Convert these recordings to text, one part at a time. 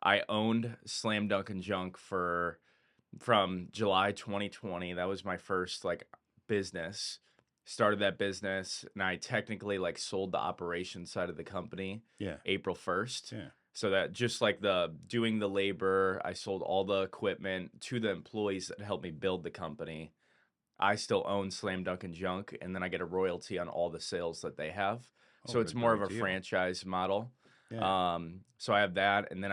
I owned Slam Dunk and Junk for from July 2020. That was my first like business. Started that business and I technically like sold the operation side of the company Yeah. April 1st. Yeah. So that just like the doing the labor, I sold all the equipment to the employees that helped me build the company. I still own Slam Dunk and Junk, and then I get a royalty on all the sales that they have. Oh, So it's good. more of Great a deal. franchise model. Yeah. So I have that, and then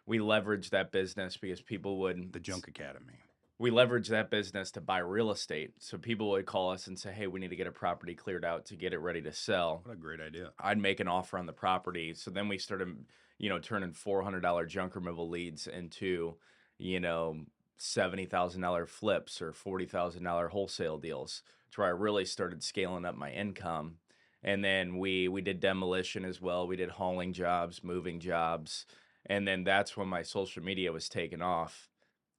we leveraged that business because The Junk Academy. we leveraged that business to buy real estate. So people would call us and say, hey, we need to get a property cleared out to get it ready to sell. What a great idea. I'd make an offer on the property. So then we started, turning $400 junk removal leads into, you know, $70,000 flips or $40,000 wholesale deals to where I really started scaling up my income. And then we did demolition as well. We did hauling jobs, moving jobs. And then that's when my social media was taken off.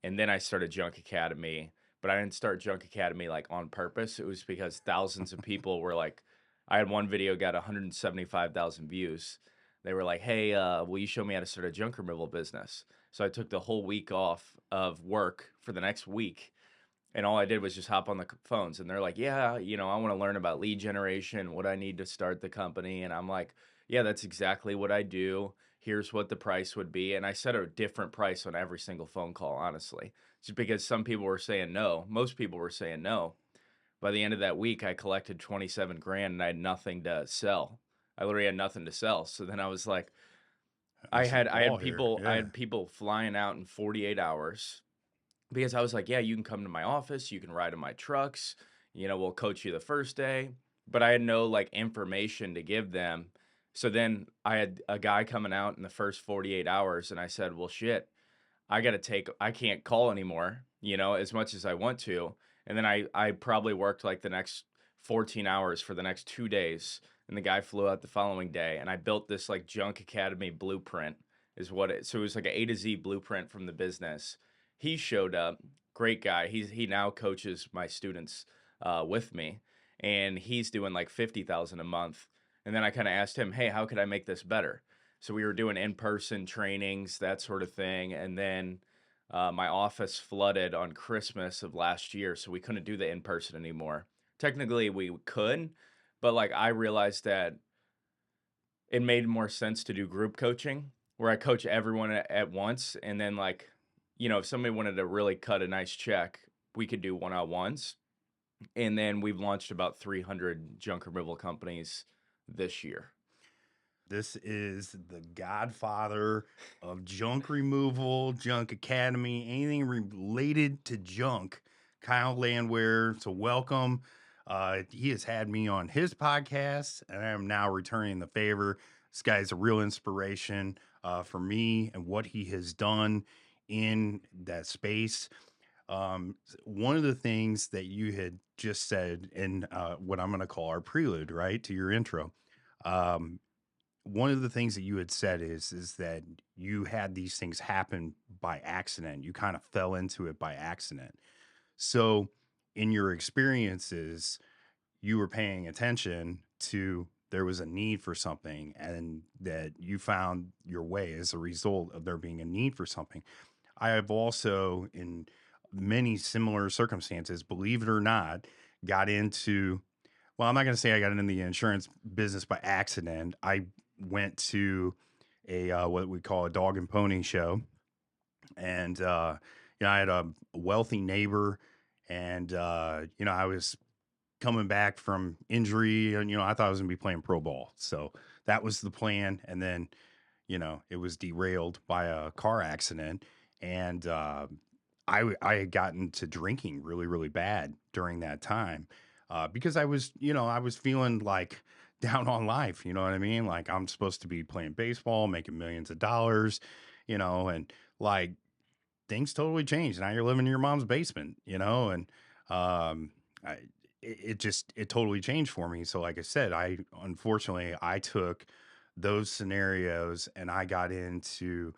And then I started Junk Academy, but I didn't start Junk Academy like on purpose. It was because thousands of people were like, I had one video got 175,000 views. They were like, "Hey, will you show me how to start a junk removal business?" So I took the whole week off of work for the next week, and all I did was just hop on the phones. And they're like, "Yeah, I want to learn about lead generation, what I need to start the company." And I'm like, "Yeah, that's exactly what I do. Here's what the price would be." And I set a different price on every single phone call, honestly, just because some people were saying no. Most people were saying no. By the end of that week, I collected 27 grand and I had nothing to sell. I literally had nothing to sell. So then I was like, Missing the I ball had here. people I Yeah. had people flying out in 48 hours because I was like, yeah, you can come to my office, you can ride in my trucks, we'll coach you the first day. But I had no like information to give them. So then I had a guy coming out in the first 48 hours and I said, well, shit, I can't call anymore, as much as I want to. And then I probably worked like the next 14 hours for the next 2 days. And the guy flew out the following day. And I built this like Junk Academy blueprint so it was like an A to Z blueprint from the business. He showed up, great guy. He now coaches my students with me, and he's doing like 50,000 a month. And then I kind of asked him, hey, how could I make this better? So we were doing in-person trainings, that sort of thing. And then my office flooded on Christmas of last year, so we couldn't do the in-person anymore. Technically, we could, but like I realized that it made more sense to do group coaching where I coach everyone at once. And then, like, if somebody wanted to really cut a nice check, we could do one-on-ones. And then we've launched about 300 junk removal companies this year. This is the godfather of junk removal, Junk Academy, anything related to junk. Kyle Landwehr. So welcome. He has had me on his podcast, and I am now returning the favor. This guy's a real inspiration for me and what he has done in that space. One of the things that you had just said in what I'm going to call our prelude, right, to your intro. Um, One of the things that you had said is that you had these things happen by accident. You kind of fell into it by accident. So, in your experiences, you were paying attention to there was a need for something and that you found your way as a result of there being a need for something. I have also, in many similar circumstances, believe it or not, got into, well, I'm not going to say I got into the insurance business by accident. I went to a what we call a dog and pony show, and I had a wealthy neighbor, and I was coming back from injury, and I thought I was going to be playing pro ball, so that was the plan, and then it was derailed by a car accident, and I had gotten to drinking really really bad during that time because I was feeling like down on life. You know what I mean? Like I'm supposed to be playing baseball, making millions of dollars, and like things totally changed. Now you're living in your mom's basement, and um, I, it totally changed for me. So like I said, I unfortunately I took those scenarios and I got into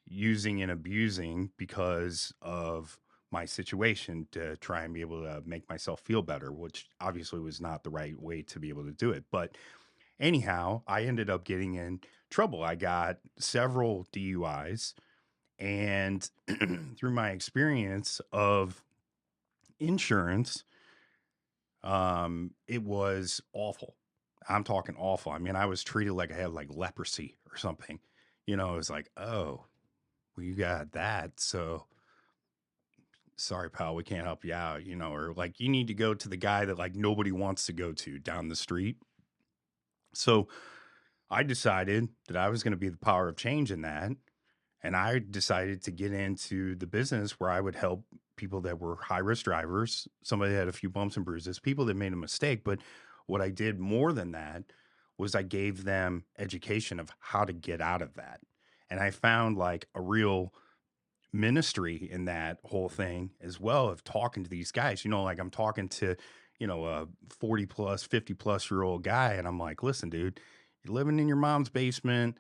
using and abusing because of my situation to try and be able to make myself feel better, which obviously was not the right way to be able to do it. But anyhow, I ended up getting in trouble. I got several DUIs, and through my experience of insurance, it was awful. I'm talking awful. I mean, I was treated like I had like leprosy or something. You know, it was like, oh, well, you got that. So sorry, pal, we can't help you out, you know, or like you need to go to the guy that like nobody wants to go to down the street. So I decided that I was going to be the power of change in that. And I decided to get into the business where I would help people that were high risk drivers, somebody that had a few bumps and bruises, people that made a mistake. But what I did more than that was I gave them education of how to get out of that. And I found like a real ministry in that whole thing as well of talking to these guys. You know, like I'm talking to, you know, a 40 plus, 50 plus year old guy. And I'm like, listen, dude, you're living in your mom's basement,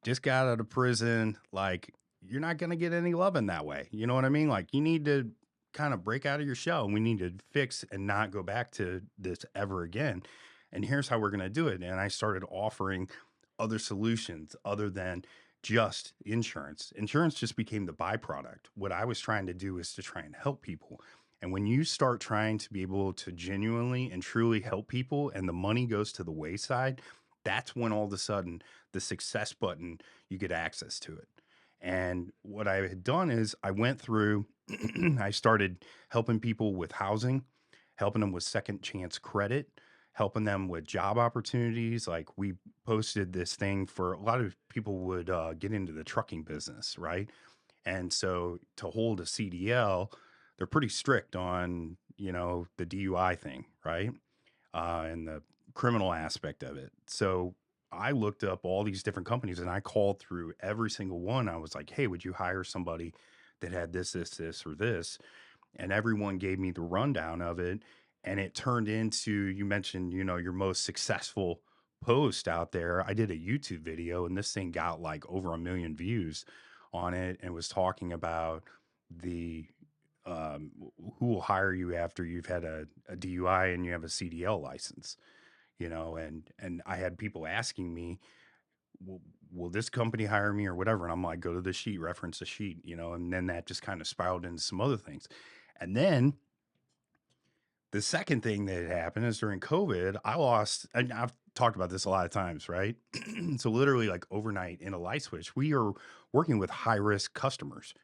just got out of prison. Like, you're not going to get any love in that way. You know what I mean? Like, you need to kind of break out of your shell, and we need to fix and not go back to this ever again. And here's how we're going to do it. And I started offering other solutions other than just insurance. Insurance just became the byproduct. What I was trying to do is to try and help people. And when you start trying to be able to genuinely and truly help people and the money goes to the wayside, that's when all of a sudden the success button, you get access to it. And what I had done is I went through, I started helping people with housing, helping them with second chance credit, helping them with job opportunities. Like we posted this thing for a lot of people would get into the trucking business, right? And so to hold a CDL, they're pretty strict on, you know, the DUI thing, right? And the criminal aspect of it. So I looked up all these different companies and I called through every single one. I was like, hey, would you hire somebody that had this, or this? And everyone gave me the rundown of it. And it turned into, you mentioned, you know, your most successful post out there. I did a YouTube video and this thing got like over 1 million views on it and was talking about the who will hire you after you've had a DUI and you have a CDL license, you know, and I had people asking me, will this company hire me or whatever? And I'm like, go to the sheet, reference the sheet, you know, and then that just kind of spiraled into some other things. And then the second thing that had happened is during COVID, I lost, and I've talked about this a lot of times, right? So literally like overnight in a light switch, we are working with high risk customers.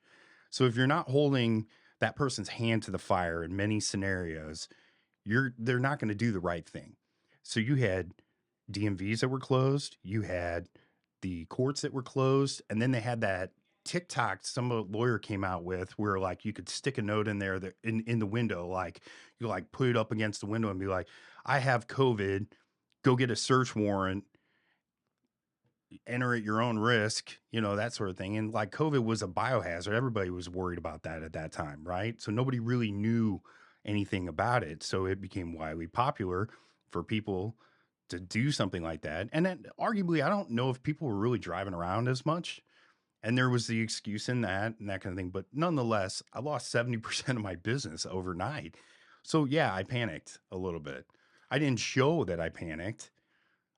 So if you're not holding that person's hand to the fire in many scenarios, they're not going to do the right thing. So you had DMVs that were closed, you had the courts that were closed, and then they had that TikTok some lawyer came out with where like you could stick a note in there that in the window, like you like put it up against the window and be like, I have COVID, go get a search warrant, enter at your own risk, you know, that sort of thing. And like COVID was a biohazard. Everybody was worried about that at that time, right? So nobody really knew anything about it. So it became widely popular for people to do something like that. And then arguably, I don't know if people were really driving around as much. And there was the excuse in that and that kind of thing. But nonetheless, I lost 70% of my business overnight. So yeah, I panicked a little bit. I didn't show that I panicked.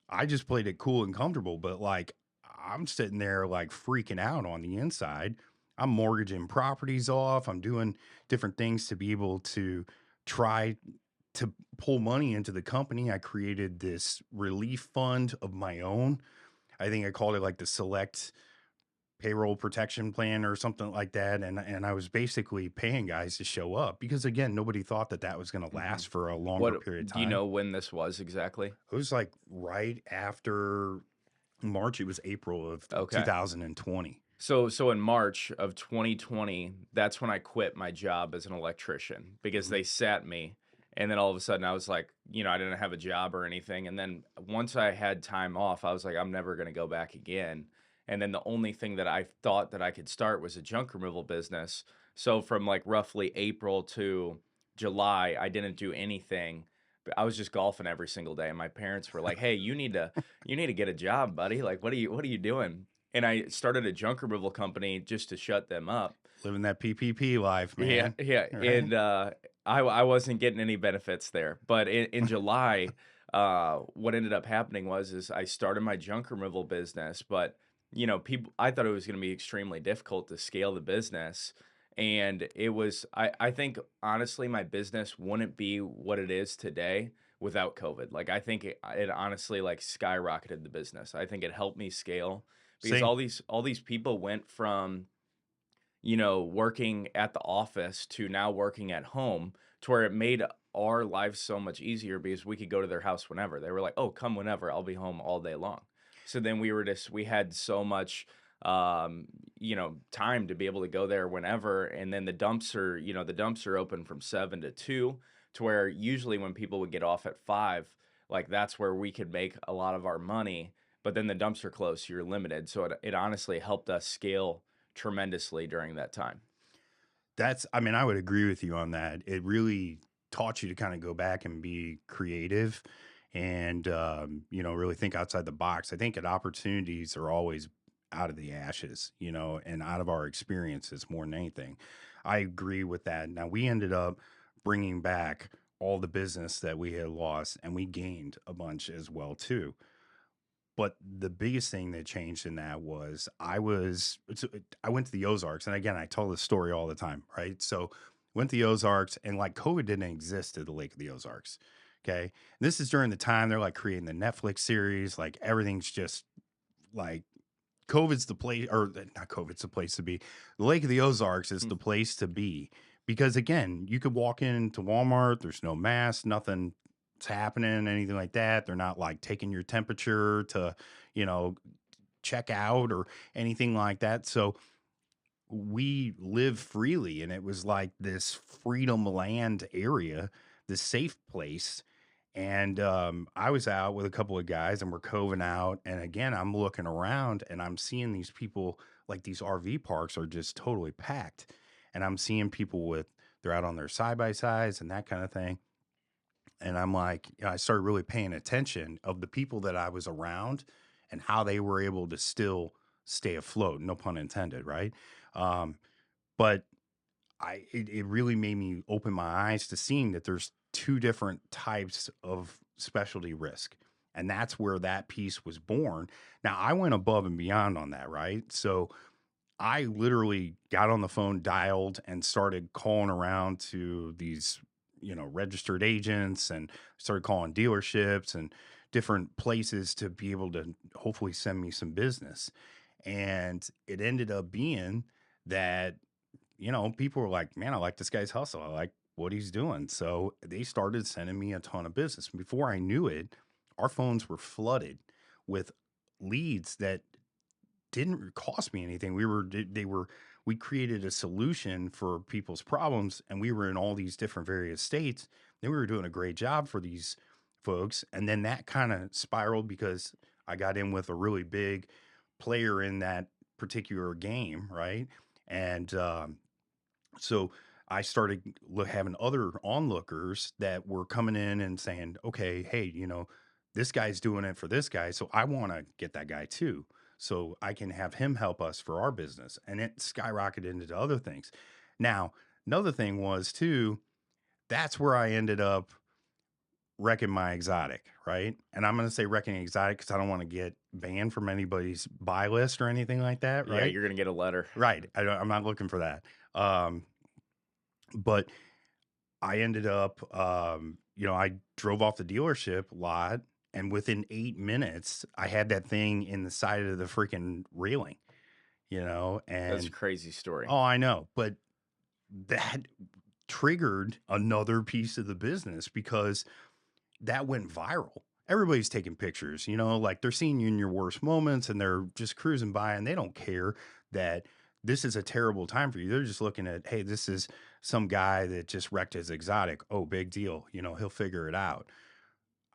I just played it cool and comfortable, but like I'm sitting there like freaking out on the inside. I'm mortgaging properties off. I'm doing different things to be able to try to pull money into the company. I created this relief fund of my own. I think I called it like the Select Payroll Protection Plan or something like that. And I was basically paying guys to show up because again, nobody thought that that was going to Mhm. last for a longer What period of do you time. know when this was exactly? It was like right after March, it was April of Okay. 2020. So in March of 2020, that's when I quit my job as an electrician because Mhm. they sat me, and then all of a sudden I was like, I didn't have a job or anything, and then once I had time off, I was like, I'm never gonna go back again. And then the only thing that I thought that I could start was a junk removal business. So from like roughly April to July, I didn't do anything. But I was just golfing every single day, and my parents were like, "Hey, you need to get a job, buddy. Like, what are you doing?" And I started a junk removal company just to shut them up. Living that PPP life, Yeah, man. yeah, Right? and, I wasn't getting any benefits there, but in July, what ended up happening was is I started my junk removal business, but people I thought it was going to be extremely difficult to scale the business. And it was I think honestly my business wouldn't be what it is today without COVID. Like I think it honestly like skyrocketed the business. I think it helped me scale because Same. all these people went from working at the office to now working at home to where it made our lives so much easier because we could go to their house whenever. They were like, "Oh, come whenever. I'll be home all day long." So then we had so much time to be able to go there whenever. And then the dumpster open from 7 to 2 to where usually when people would get off at 5, like that's where we could make a lot of our money. But then the dumpster closed, so you're limited. So it honestly helped us scale tremendously during that time. I mean, I would agree with you on that. It really taught you to kind of go back and be creative and, really think outside the box. I think that opportunities are always out of the ashes, and out of our experiences more than anything. I agree with that. Now, we ended up bringing back all the business that we had lost and we gained a bunch as well too. But the biggest thing that changed in that was I went to the Ozarks, and again, I tell this story all the time, right? So went to the Ozarks, and like COVID didn't exist at the Lake of the Ozarks. Okay. And this is during the time they're like creating the Netflix series, like everything's just like COVID's the place, or not COVID's the place to be. The Lake of the Ozarks is Mm. the place to be because again, you could walk into Walmart, there's no mask, nothing's happening, anything like that. They're not like taking your temperature to, you know, check out or anything like that. So we live freely, and it was like this freedom land area, this safe place. And I was out with a couple of guys and we're coving out. And again, I'm looking around and I'm seeing these people, like these RV parks are just totally packed. And I'm seeing people they're out on their side by sides and that kind of thing. And I'm like, I started really paying attention of the people that I was around and how they were able to still stay afloat, no pun intended, right? Um, but it really made me open my eyes to seeing that there's two different types of specialty risk. And that's where that piece was born. Now I went above and beyond on that, right? So I literally got on the phone, dialed, and started calling around to these, registered agents and started calling dealerships and different places to be able to hopefully send me some business. And it ended up being that, people were like, man, I like this guy's hustle. I like what he's doing. So they started sending me a ton of business. Before I knew it, our phones were flooded with leads that didn't cost me anything. We created a solution for people's problems, and we were in all these different various states. Then we were doing a great job for these folks. And then that kind of spiraled because I got in with a really big player in that particular game, right? And so I started having other onlookers that were coming in and saying, okay, hey, this guy's doing it for this guy. So I want to get that guy too. So I can have him help us for our business. And it skyrocketed into other things. Now, another thing was too, that's where I ended up wrecking my exotic, right? And I'm going to say wrecking exotic because I don't want to get banned from anybody's buy list or anything like that, Yeah, right? you're gonna get a letter. Right. I'm not looking for that. Um, but I ended up, I drove off the dealership lot, and within 8 minutes, I had that thing in the side of the freaking railing, That's a and crazy story. oh, I know, but that triggered another piece of the business because that went viral. Everybody's taking pictures, like they're seeing you in your worst moments and they're just cruising by and they don't care that this is a terrible time for you. They're just looking at, hey, this is some guy that just wrecked his exotic. Oh, big deal. He'll figure it out.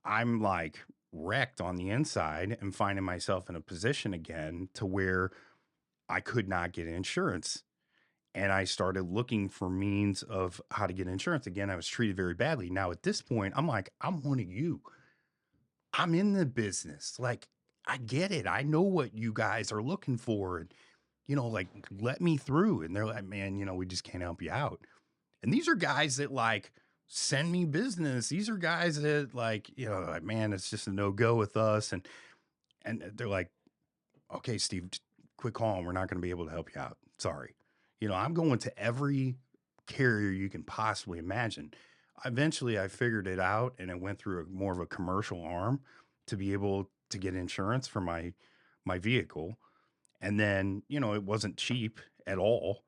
I'm like wrecked on the inside and finding myself in a position again to where I could not get insurance. And I started looking for means of how to get insurance. Again, I was treated very badly. Now, at this point, I'm like, I'm one of you. I'm in the business. Like, I get it. I know what you guys are looking for. And, like, let me through. And they're like, man, we just can't help you out. And these are guys that like send me business. These are guys that like, like, man, it's just a no go with us. And they're like, okay, Steve, quit calling. We're not going to be able to help you out. Sorry. I'm going to every carrier you can possibly imagine. Eventually, I figured it out, and it went through more of a commercial arm to be able to get insurance for my vehicle. And then, it wasn't cheap at all.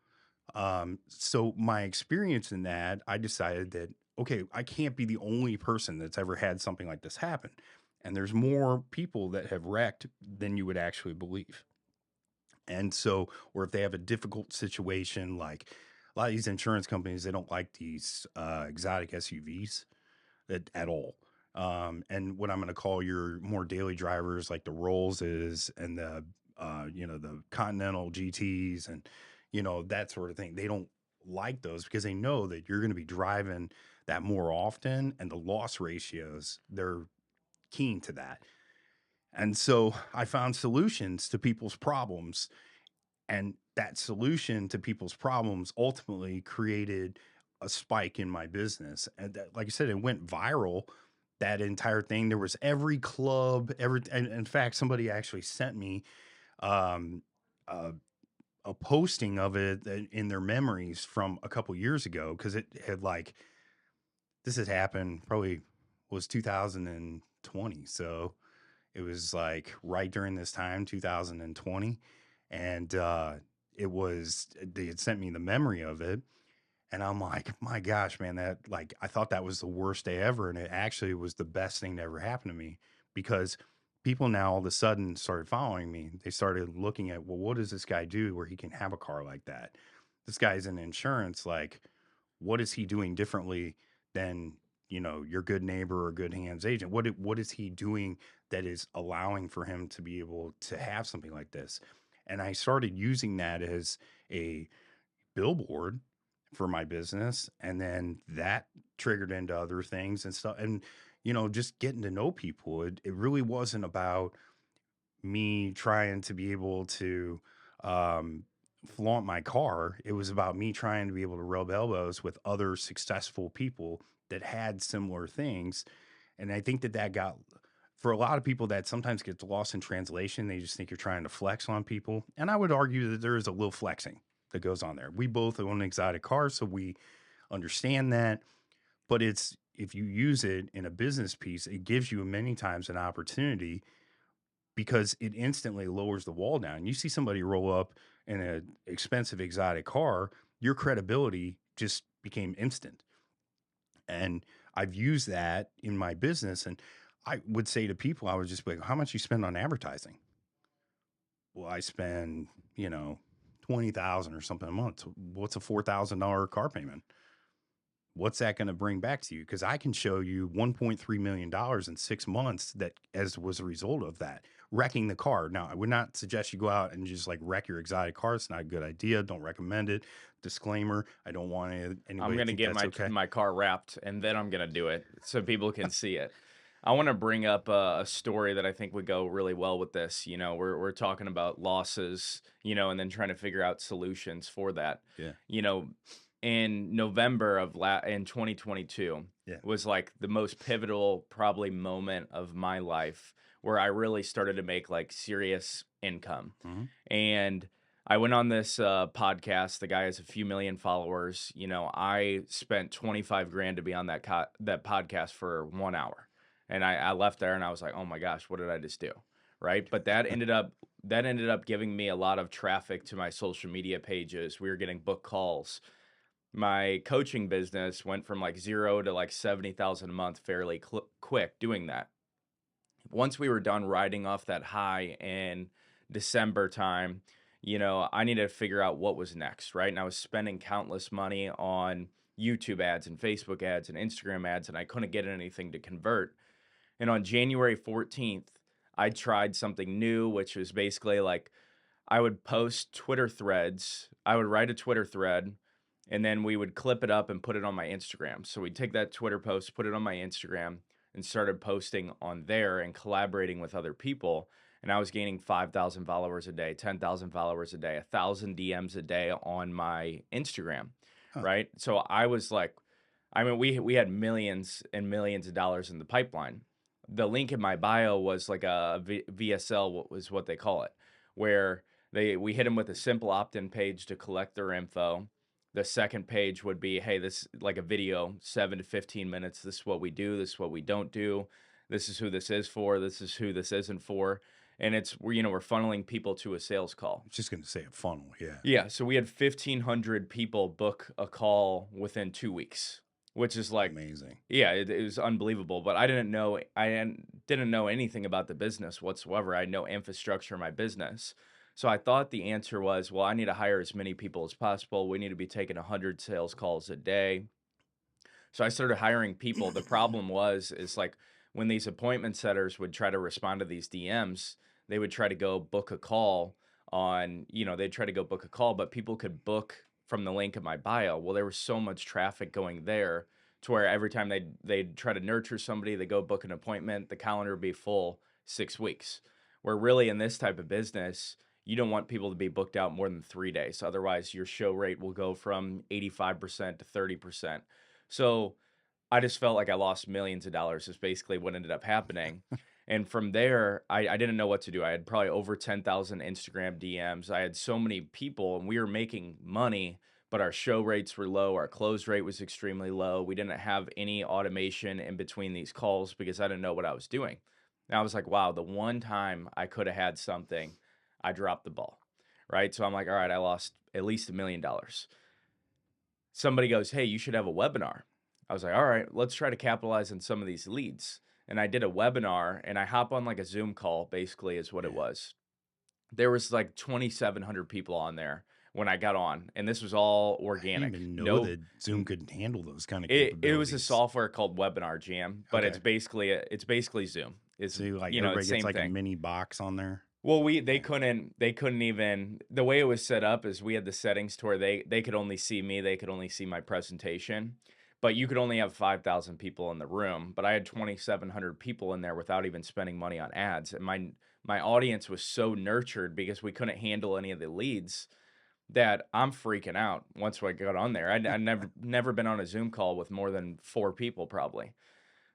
So my experience in that, I decided that, okay, I can't be the only person that's ever had something like this happen. And there's more people that have wrecked than you would actually believe. And so, or if they have a difficult situation, like a lot of these insurance companies, they don't like these exotic SUVs at all. And what I'm going to call your more daily drivers, like the Rollses and the Continental GTs and, that sort of thing. They don't like those because they know that you're going to be driving that more often, and the loss ratios, they're keen to that. And so I found solutions to people's problems, and that solution to people's problems ultimately created a spike in my business. And that, like I said, it went viral. That entire thing. There was every club, and in fact, somebody actually sent me um, a, a posting of it in their memories from a couple years ago, because it had like this had happened probably was 2020. So it was like right during this time, 2020. And it was, they had sent me the memory of it. And I'm like, my gosh, man, that like, I thought that was the worst day ever. And it actually was the best thing to ever happen to me, because people now all of a sudden started following me. They started looking at, well, what does this guy do where he can have a car like that? This guy's in insurance. Like, what is he doing differently than, your good neighbor or good hands agent? What is he doing that is allowing for him to be able to have something like this? And I started using that as a billboard for my business. And then that triggered into other things and stuff. And, just getting to know people. It really wasn't about me trying to be able to um, flaunt my car. It was about me trying to be able to rub elbows with other successful people that had similar things. And I think that got, for a lot of people, that sometimes gets lost in translation. They just think you're trying to flex on people. And I would argue that there is a little flexing that goes on there. We both own exotic cars, so we understand that. But it's, if you use it in a business piece, it gives you many times an opportunity, because it instantly lowers the wall down. You see somebody roll up in an expensive exotic car, your credibility just became instant. And I've used that in my business. And I would say to people, I would just be like, how much you spend on advertising? Well, I spend, 20,000 or something a month. What's a $4,000 car payment? What's that going to bring back to you? Because I can show you $1.3 million in 6 months that as was a result of that wrecking the car. Now, I would not suggest you go out and just like wreck your exotic car. It's not a good idea. Don't recommend it. Disclaimer: I don't want I'm anybody to gonna think get that's okay. my car wrapped, and then I'm gonna do it so people can see it. I want to bring up a story that I think would go really well with this. We're talking about losses, and then trying to figure out solutions for that. Yeah. You know, in November in 2022 Yeah. was like the most pivotal probably moment of my life, where I really started to make like serious income. Mhm. And I went on this podcast. The guy has a few million followers. I spent 25 grand to be on that podcast for 1 hour. And I left there and I was like, oh my gosh, what did I just do? Right. But that ended up giving me a lot of traffic to my social media pages. We were getting book calls. My coaching business went from like 0 to like 70,000 a month fairly quick doing that. Once we were done riding off that high in December time, I needed to figure out what was next, right? And I was spending countless money on YouTube ads and Facebook ads and Instagram ads, and I couldn't get anything to convert. And on January 14th, I tried something new, which was basically like I would post Twitter threads. I would write a Twitter thread, and then we would clip it up and put it on my Instagram. So we'd take that Twitter post, put it on my Instagram, and started posting on there and collaborating with other people. And I was gaining 5,000 followers a day, 10,000 followers a day, 1,000 DMs a day on my Instagram, Huh. right? So I was like, I mean, we had millions and millions of dollars in the pipeline. The link in my bio was like a VSL, what was what they call it, where we hit them with a simple opt-in page to collect their info. The second page would be, hey, this like a video, 7 to 15 minutes. This is what we do. This is what we don't do. This is who this is for. This is who this isn't for. And we're funneling people to a sales call. Just gonna say a funnel, yeah. Yeah, so we had 1,500 people book a call within 2 weeks, which is like, Amazing. yeah, it was unbelievable, but I didn't know anything about the business whatsoever. I had no infrastructure in my business. So I thought the answer was, well, I need to hire as many people as possible. We need to be taking 100 sales calls a day. So I started hiring people. The problem is like when these appointment setters would try to respond to these DMs, they would try to go book a call they'd try to go book a call, but people could book from the link in my bio. Well, there was so much traffic going there to where every time they'd try to nurture somebody, they go book an appointment, the calendar would be full 6 weeks. Where really in this type of business, you don't want people to be booked out more than 3 days. Otherwise, your show rate will go from 85% to 30%. So I just felt like I lost millions of dollars is basically what ended up happening. And from there, I didn't know what to do. I had probably over 10,000 Instagram DMs. I had so many people and we were making money, but our show rates were low. Our close rate was extremely low. We didn't have any automation in between these calls because I didn't know what I was doing. And I was like, wow, the one time I could have had something, I dropped the ball. Right. So I'm like, all right, I lost at least $1 million. Somebody goes, hey, you should have a webinar. I was like, all right, let's try to capitalize on some of these leads. And I did a webinar and I hop on like a Zoom call, basically, is what it Yeah. was. There was like 2,700 people on there when I got on, and this was all I didn't organic. even know No, that Zoom could handle those kind of it was a capabilities. software called Webinar Jam, but Okay. it's basically Zoom. It's So, like, the everybody gets, same like, a thing. mini box on there? Well, they Yeah. couldn't even the way it was set up is we had the settings to where they could only see me, they could only see my presentation, but you could only have 5,000 people in the room, but I had 2,700 people in there without even spending money on ads, and my audience was so nurtured because we couldn't handle any of the leads that I'm freaking out once I got on there. I never been on a Zoom call with more than 4 people probably.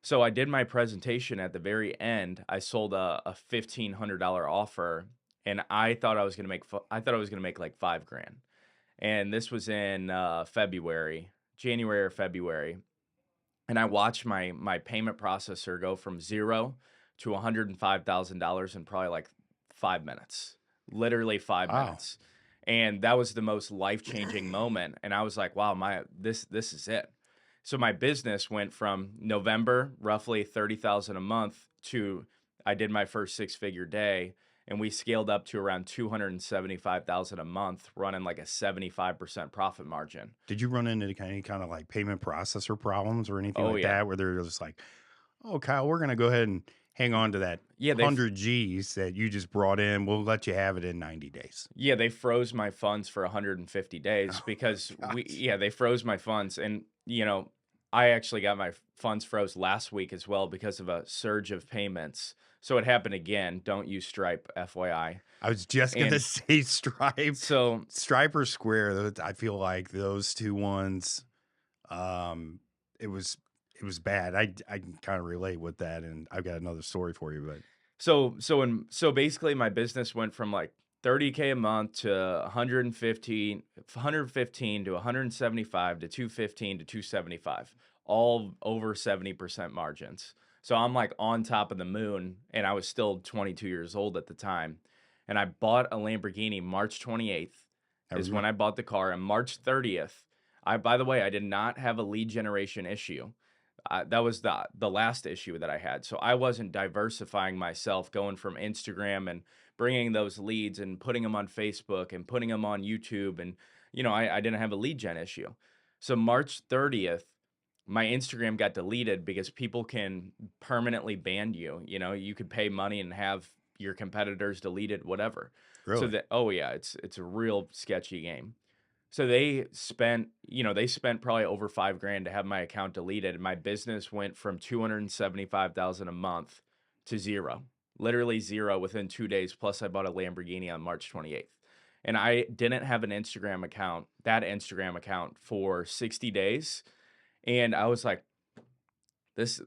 So I did my presentation at the very end. I sold a $1,500 offer and I thought I was going to make like 5 grand. And this was in January or February. And I watched my payment processor go from 0 to $105,000 in probably like 5 minutes. Literally 5 Wow. minutes. And that was the most life-changing moment and I was like, "Wow, this is it." So my business went from November, roughly 30,000 a month to I did my first six-figure day and we scaled up to around 275,000 a month running like a 75% profit margin. Did you run into any kinda, like, payment processor problems or anything Oh like yeah. that where they're just like, "Oh, Kyle, we're gonna go ahead and hang on to that Yeah, 100 Gs that you just brought in. We'll let you have it in 90 days." yeah, they froze my funds for 150 days Oh because my gosh. they froze my funds. And, I actually got my funds froze last week as well because of a surge of payments. So it happened again. Don't use Stripe, FYI. I was just gonna And say Stripe. so, Stripe or Square, those I feel like those 2 ones, um, it was it was bad. I can kinda relate with that, and I've got another story for you, but so basically my business went from like 30K a month to 115 to 175 to 215 to 275, all over 70% margins. So I'm like on top of the moon and I was still 22 years old at the time. And I bought a Lamborghini March 28th I is when remember. I bought the car and March 30th, by the way, I did not have a lead generation issue. That was the last issue that I had. So I wasn't diversifying myself, going from Instagram and bringing those leads and putting them on Facebook and putting them on YouTube. And, I didn't have a lead gen issue. So March 30th, my Instagram got deleted because people can permanently ban you. You could pay money and have your competitors deleted, whatever. So Really? that, oh yeah, it's a real sketchy game. So they spent probably over 5 grand to have my account deleted. And my business went from 275,000 a month to zero, literally zero within 2 days. Plus, I bought a Lamborghini on March 28th. And I didn't have that Instagram account for 60 days. And I was like, this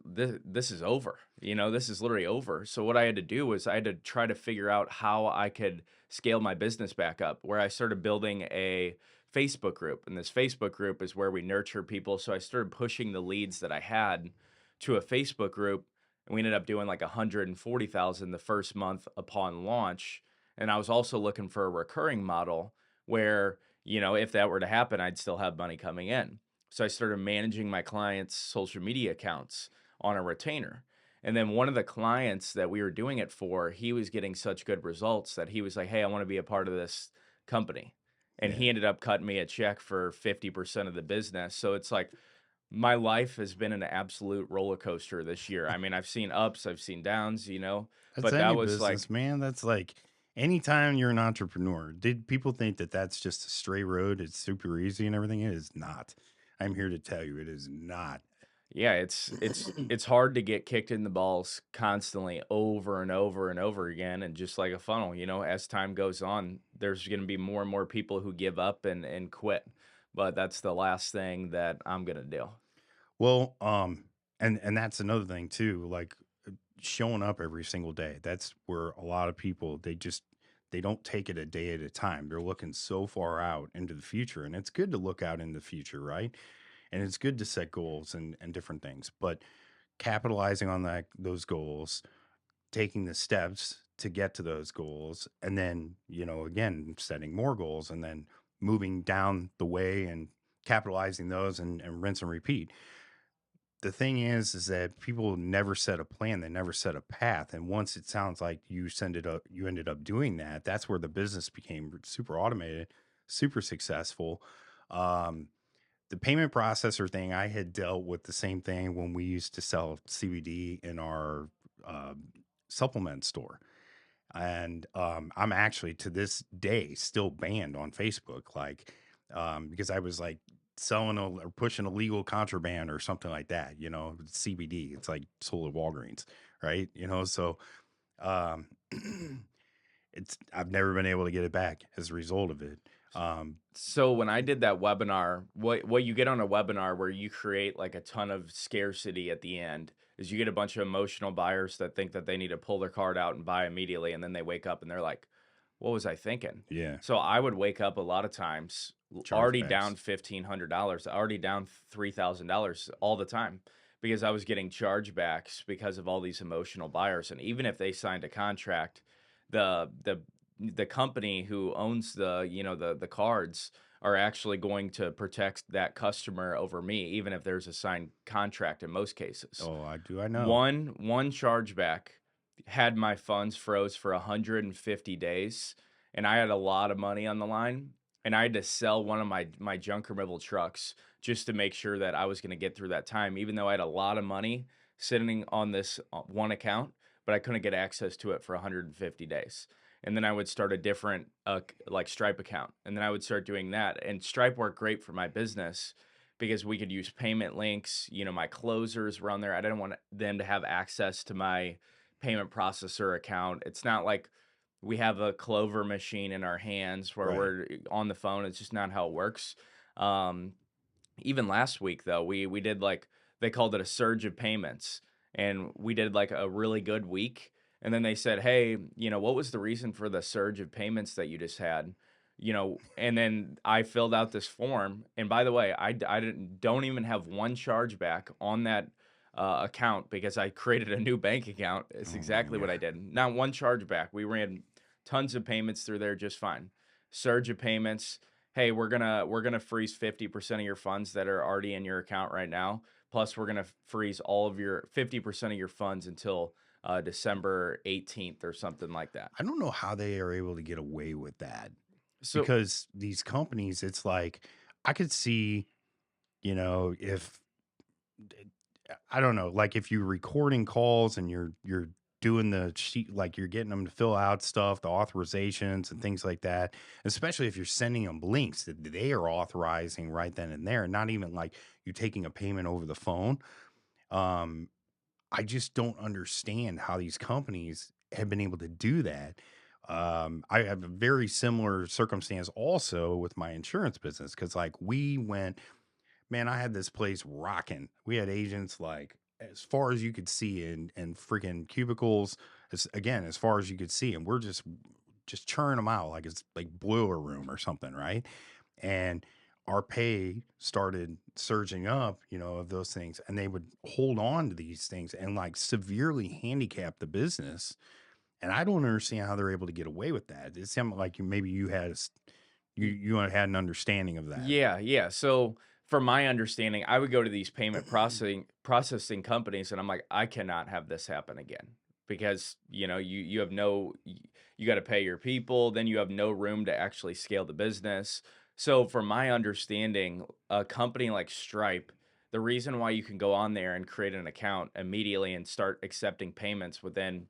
is over. This is literally over. So what I had to do was I had to try to figure out how I could scale my business back up, where I started building a Facebook group. And this Facebook group is where we nurture people. So I started pushing the leads that I had to a Facebook group, and we ended up doing like 140,000 the first month upon launch. And I was also looking for a recurring model where, if that were to happen, I'd still have money coming in. So I started managing my clients' social media accounts on a retainer. And then one of the clients that we were doing it for, he was getting such good results that he was like, "Hey, I want to be a part of this company." And Yeah. he ended up cutting me a check for 50% of the business. So it's like my life has been an absolute roller coaster this year. I mean, I've seen ups, I've seen downs, That's but that any was business, like, man. That's like anytime you're an entrepreneur, did people think that that's just a straight road? It's super easy and everything. It is not. I'm here to tell you it is not. yeah, it's hard to get kicked in the balls constantly over and over and over again, and just like a funnel, as time goes on, there's going to be more and more people who give up and quit. But that's the last thing that I'm going to do. Well, and that's another thing too, like showing up every single day. That's where a lot of people they don't take it a day at a time. They're looking so far out into the future, and it's good to look out in the future, right? And it's good to set goals and different things, but capitalizing on those goals, taking the steps to get to those goals, and then, again, setting more goals and then moving down the way and capitalizing those and rinse and repeat. The thing is that people never set a plan, they never set a path. And once it sounds like you ended up doing that, that's where the business became super automated, super successful. Um, the payment processor thing, I had dealt with the same thing when we used to sell CBD in our uh, supplement store. And I'm actually to this day still banned on Facebook, like because I was like selling or pushing illegal contraband or something like that. CBD. It's like sold at Walgreens, right? So um, it's I've never been able to get it back as a result of it. Um, So when I did that webinar, what you get on a webinar where you create like a ton of scarcity at the end is you get a bunch of emotional buyers that think that they need to pull their card out and buy immediately, and then they wake up and they're like, "What was I thinking?" yeah, So I would wake up a lot of times already down chargebacks. $1,500, already down $3,000 all the time, because I was getting chargebacks because of all these emotional buyers. And even if they signed a contract, the company who owns the cards are actually going to protect that customer over me, even if there's a signed contract in most cases. Oh, I know. One chargeback had my funds froze for 150 days, and I had a lot of money on the line, and I had to sell one of my junk removal trucks just to make sure that I was going to get through that time, even though I had a lot of money sitting on this one account, but I couldn't get access to it for 150 days. And then I would start a different like Stripe account, and then I would start doing that. And Stripe worked great for my business because we could use payment links. My closers were on there. I didn't want them to have access to my payment processor account. It's not like we have a Clover machine in our hands where Right. we're on the phone. It's just not how it works. Um, Even last week though, we did like they called it a surge of payments, and we did like a really good week. And then they said, "Hey, what was the reason for the surge of payments that you just had?" And then I filled out this form. And by the way, I don't even have one chargeback on that account because I created a new bank account. It's Oh my exactly what I god. did. Not one chargeback. We ran tons of payments through there just fine. Surge of payments. Hey, we're gonna freeze 50% of your funds that are already in your account right now. Plus, we're gonna freeze all of your 50% of your funds until December 18th or something like that. I don't know how they are able to get away with that So because these companies, it's like I could see, if I don't know, like if you're recording calls and you're doing the sheet, like you're getting them to fill out stuff, the authorizations and things like that, especially if you're sending them links that they are authorizing right then and there, not even like you taking a payment over the phone. Um, I just don't understand how these companies have been able to do that. I have a very similar circumstance also with my insurance business because, like, we went man, I had this place rocking. We had agents like as far as you could see in freaking cubicles, as far as you could see, and we're just churning them out like it's like boiler room or something, right? And our pay started surging up, of those things, and they would hold on to these things and like severely handicap the business. And I don't understand how they're able to get away with that. It sounded like maybe you had you had an understanding of that. Yeah, yeah. So from my understanding, I would go to these payment processing companies, and I'm like, I cannot have this happen again because you have you got to pay your people, then you have no room to actually scale the business. So from my understanding, a company like Stripe, the reason why you can go on there and create an account immediately and start accepting payments within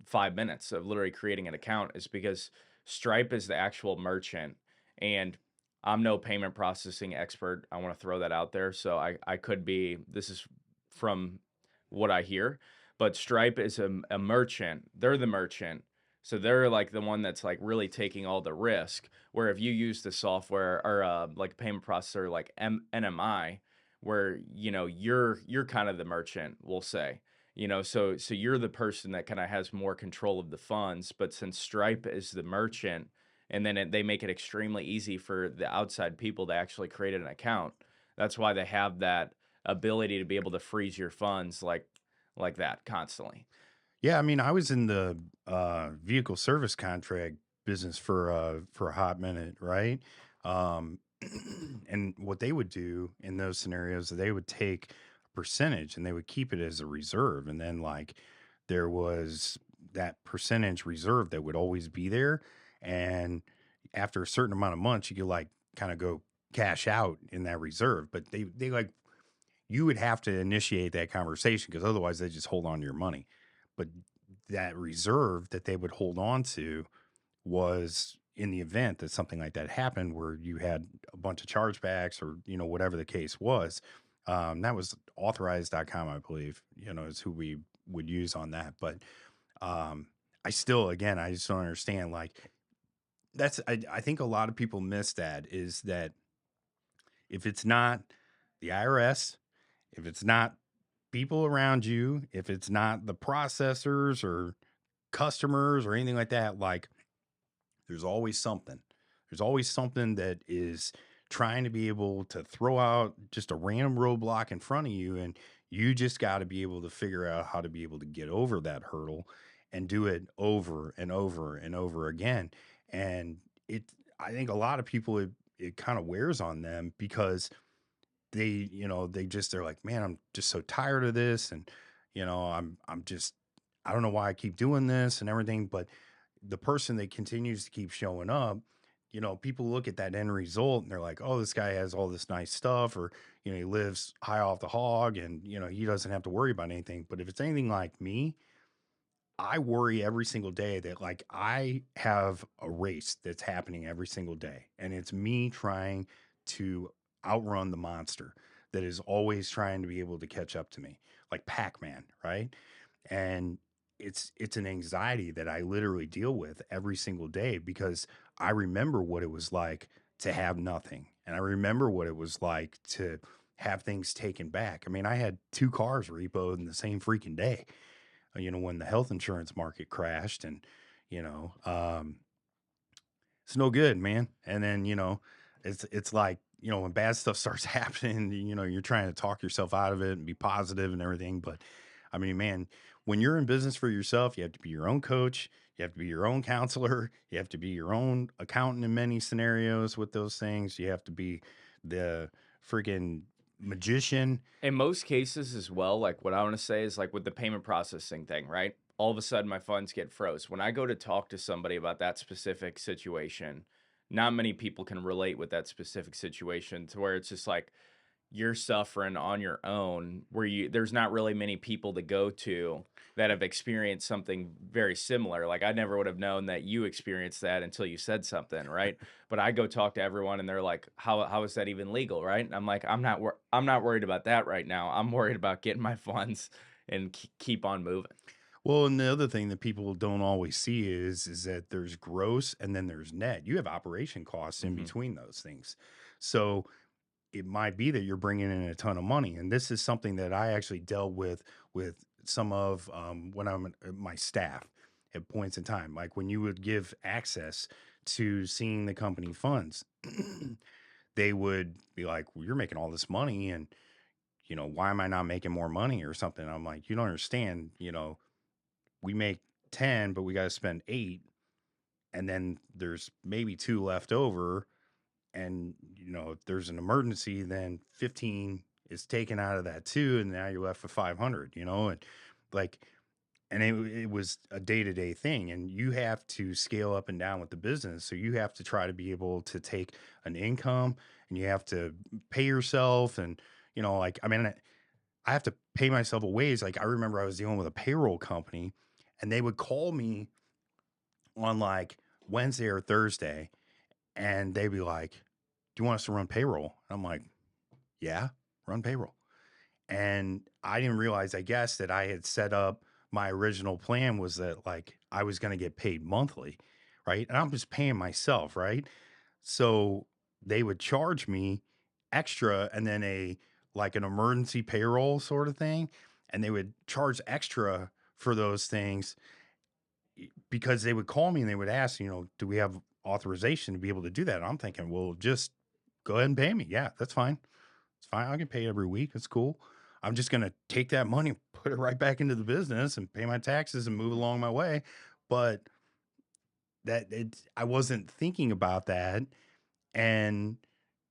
5 minutes of literally creating an account is because Stripe is the actual merchant. And I'm no payment processing expert. I want to throw that out there. So I could be, this is from what I hear, but Stripe is a merchant. They're the merchant. So they're like the one that's like really taking all the risk. Where if you use the software or like a payment processor like NMI, where you're kind of the merchant, we'll say. So you're the person that kind of has more control of the funds, but since Stripe is the merchant, and then they make it extremely easy for the outside people to actually create an account. That's why they have that ability to be able to freeze your funds like that constantly. Yeah, I mean, I was in the vehicle service contract business for a hot minute, right? Um, and what they would do in those scenarios, they would take a percentage and they would keep it as a reserve, and then like there was that percentage reserve that would always be there, and after a certain amount of months, you could like kind of go cash out in that reserve, but they like you would have to initiate that conversation because otherwise they just hold on to your money. But that reserve that they would hold on to was in the event that something like that happened where you had a bunch of chargebacks or, whatever the case was. That was authorized.com, I believe, is who we would use on that. But um, I still, again, I just don't understand. Like, I think a lot of people miss that is that if it's not the IRS, if it's not people around you, if it's not the processors or customers or anything like that, like there's always something. There's always something that is trying to be able to throw out just a random roadblock in front of you. And you just got to be able to figure out how to be able to get over that hurdle and do it over and over and over again. And I think a lot of people, it kind of wears on them because they're like, man, I'm just so tired of this. And, I'm just, I don't know why I keep doing this and everything. But the person that continues to keep showing up, people look at that end result and they're like, oh, this guy has all this nice stuff, or, he lives high off the hog and, he doesn't have to worry about anything. But if it's anything like me, I worry every single day that like I have a race that's happening every single day. And it's me trying to outrun the monster that is always trying to be able to catch up to me, like Pac-Man, right? And it's an anxiety that I literally deal with every single day because I remember what it was like to have nothing. And I remember what it was like to have things taken back. I mean, I had two cars repoed in the same freaking day, when the health insurance market crashed and, you know, um, it's no good, man. And then, it's like, when bad stuff starts happening, you're trying to talk yourself out of it and be positive and everything. But I mean, man, when you're in business for yourself, you have to be your own coach. You have to be your own counselor. You have to be your own accountant in many scenarios with those things. You have to be the freaking magician. In most cases as well, like what I want to say is like with the payment processing thing, right? All of a sudden my funds get froze. When I go to talk to somebody about that specific situation, not many people can relate with that specific situation to where it's just like you're suffering on your own where there's not really many people to go to that have experienced something very similar. Like I never would have known that you experienced that until you said something, right? But I go talk to everyone and they're like, how is that even legal, right? And I'm like, I'm not worried about that right now. I'm worried about getting my funds and keep on moving. Well, and the other thing that people don't always see is that there's gross and then there's net. You have operation costs in Hmm. between those things. So it might be that you're bringing in a ton of money. And this is something that I actually dealt with some of when I'm my staff at points in time, like when you would give access to seeing the company funds. They would be like, well, you're making all this money, and why am I not making more money or something? I'm like, you don't understand, we make 10, but we got to spend 8, and then there's maybe 2 left over. And, if there's an emergency, then 15 is taken out of that too. And now you're left with 500, and like, and it was a day to day thing. And you have to scale up and down with the business. So you have to try to be able to take an income, and you have to pay yourself. And, like, I mean, I have to pay myself a wage. Like, I remember I was dealing with a payroll company, and they would call me on like Wednesday or Thursday, and they'd be like, "Do you want us to run payroll?" I'm like, "Yeah, run payroll." And I didn't realize, I guess, that I had set up my original plan was that like I was going to get paid monthly, right? And I'm just paying myself, right? So they would charge me extra, and then a like an emergency payroll sort of thing, and they would charge extra for those things because they would call me and they would ask, do we have authorization to be able to do that? And I'm thinking, well, just go ahead and pay me. Yeah, that's fine. It's fine. I get paid every week. It's cool. I'm just going to take that money, put it right back into the business and pay my taxes and move along my way. But I wasn't thinking about that. And,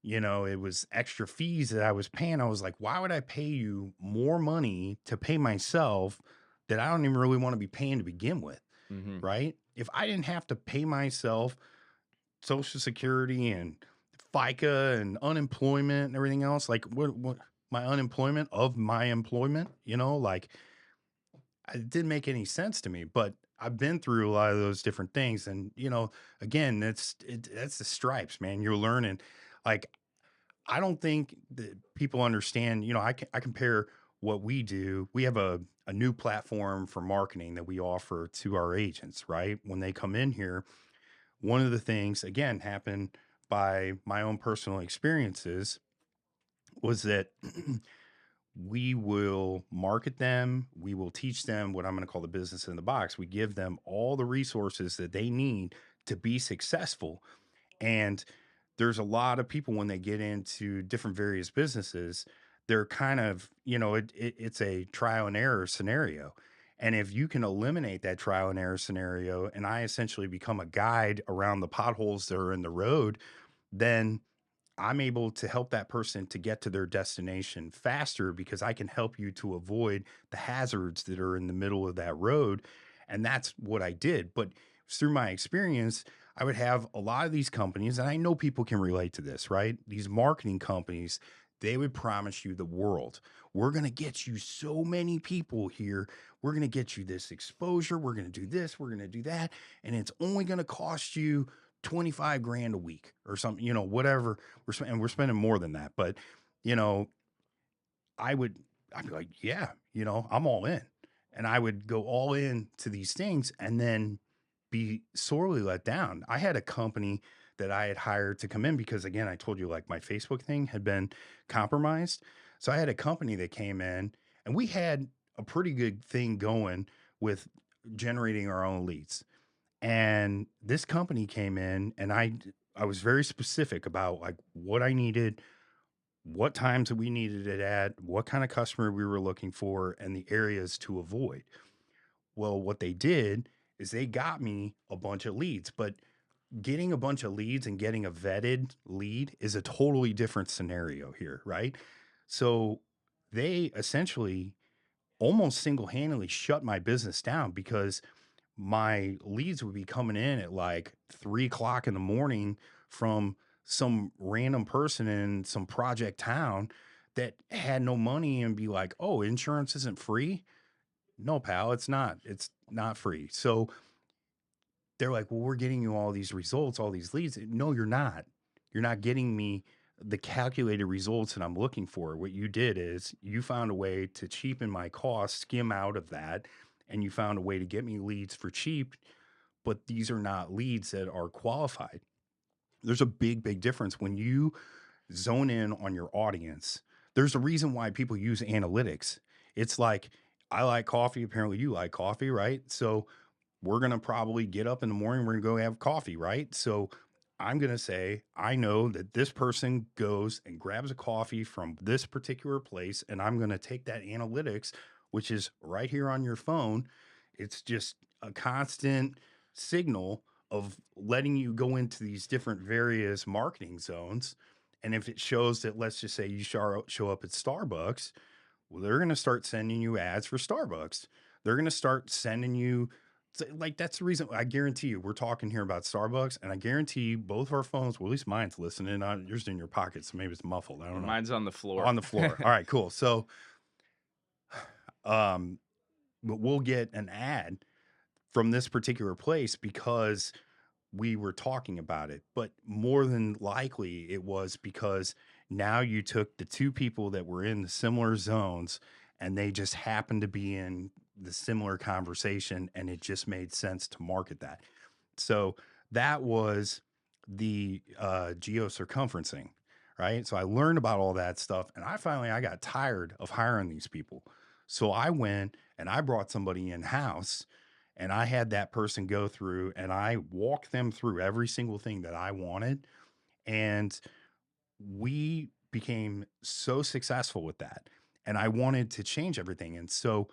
it was extra fees that I was paying. I was like, why would I pay you more money to pay myself that I don't even really want to be paying to begin with? Mhm. Right? If I didn't have to pay myself Social Security and FICA and unemployment and everything else, like what my unemployment of my employment, like it didn't make any sense to me. But I've been through a lot of those different things, and again, that's the stripes, man. You're learning. Like, I don't think that people understand. I compare what we do. We have a new platform for marketing that we offer to our agents, right? When they come in here, one of the things, again, happened by my own personal experiences was that we will market them. We will teach them what I'm going to call the business in the box. We give them all the resources that they need to be successful. And there's a lot of people when they get into different various businesses, they're kind of, it's a trial and error scenario. And if you can eliminate that trial and error scenario, and I essentially become a guide around the potholes that are in the road, then I'm able to help that person to get to their destination faster because I can help you to avoid the hazards that are in the middle of that road. And that's what I did. But through my experience, I would have a lot of these companies, and I know people can relate to this, right? These marketing companies, they would promise you the world. We're going to get you so many people here. We're going to get you this exposure. We're going to do this. We're going to do that. And it's only going to cost you 25 grand a week or something, whatever and we're spending more than that. But, you know, I would, I'd be like, yeah, I'm all in. And I would go all in to these things and then be sorely let down. I had a company that I had hired to come in because, again, I told you like my Facebook thing had been compromised. So I had a company that came in, and we had a pretty good thing going with generating our own leads. And this company came in, and I was very specific about like what I needed, what times that we needed it at, what kind of customer we were looking for, and the areas to avoid. Well, what they did is they got me a bunch of leads, but getting a bunch of leads and getting a vetted lead is a totally different scenario here, right? So they essentially almost single-handedly shut my business down because my leads would be coming in at like 3 o'clock in the morning from some random person in some project town that had no money and be like, oh, insurance isn't free. No, pal, it's not. It's not free. So they're like, well, we're getting you all these results, all these leads. No, you're not. You're not getting me the calculated results that I'm looking for. What you did is you found a way to cheapen my costs, skim out of that, and you found a way to get me leads for cheap. But these are not leads that are qualified. There's a big, big difference when you zone in on your audience. There's a reason why people use analytics. It's like, I like coffee. Apparently, you like coffee, right? So, we're going to probably get up in the morning. We're going to go have coffee, right? So, I'm going to say, I know that this person goes and grabs a coffee from this particular place. And I'm going to take that analytics, which is right here on your phone. It's just a constant signal of letting you go into these different various marketing zones. And if it shows that, let's just say you show up at Starbucks, well, they're going to start sending you ads for Starbucks. They're going to start sending you, like, that's the reason. I guarantee you, we're talking here about Starbucks, and I guarantee you, both of our phones, well, at least mine's listening. On yours in your pocket, so maybe it's muffled. I don't know. Mine's on the floor. On the floor. All right, cool. So, um, but we'll get an ad from this particular place because we were talking about it. But more than likely, it was because now you took the two people that were in the similar zones and they just happened to be in the similar conversation, and it just made sense to market that. So that was the geocircumferencing, right? So I learned about all that stuff, and I got tired of hiring these people. So I went and I brought somebody in house, and I had that person go through and I walked them through every single thing that I wanted. And we became so successful with that. And I wanted to change everything. And so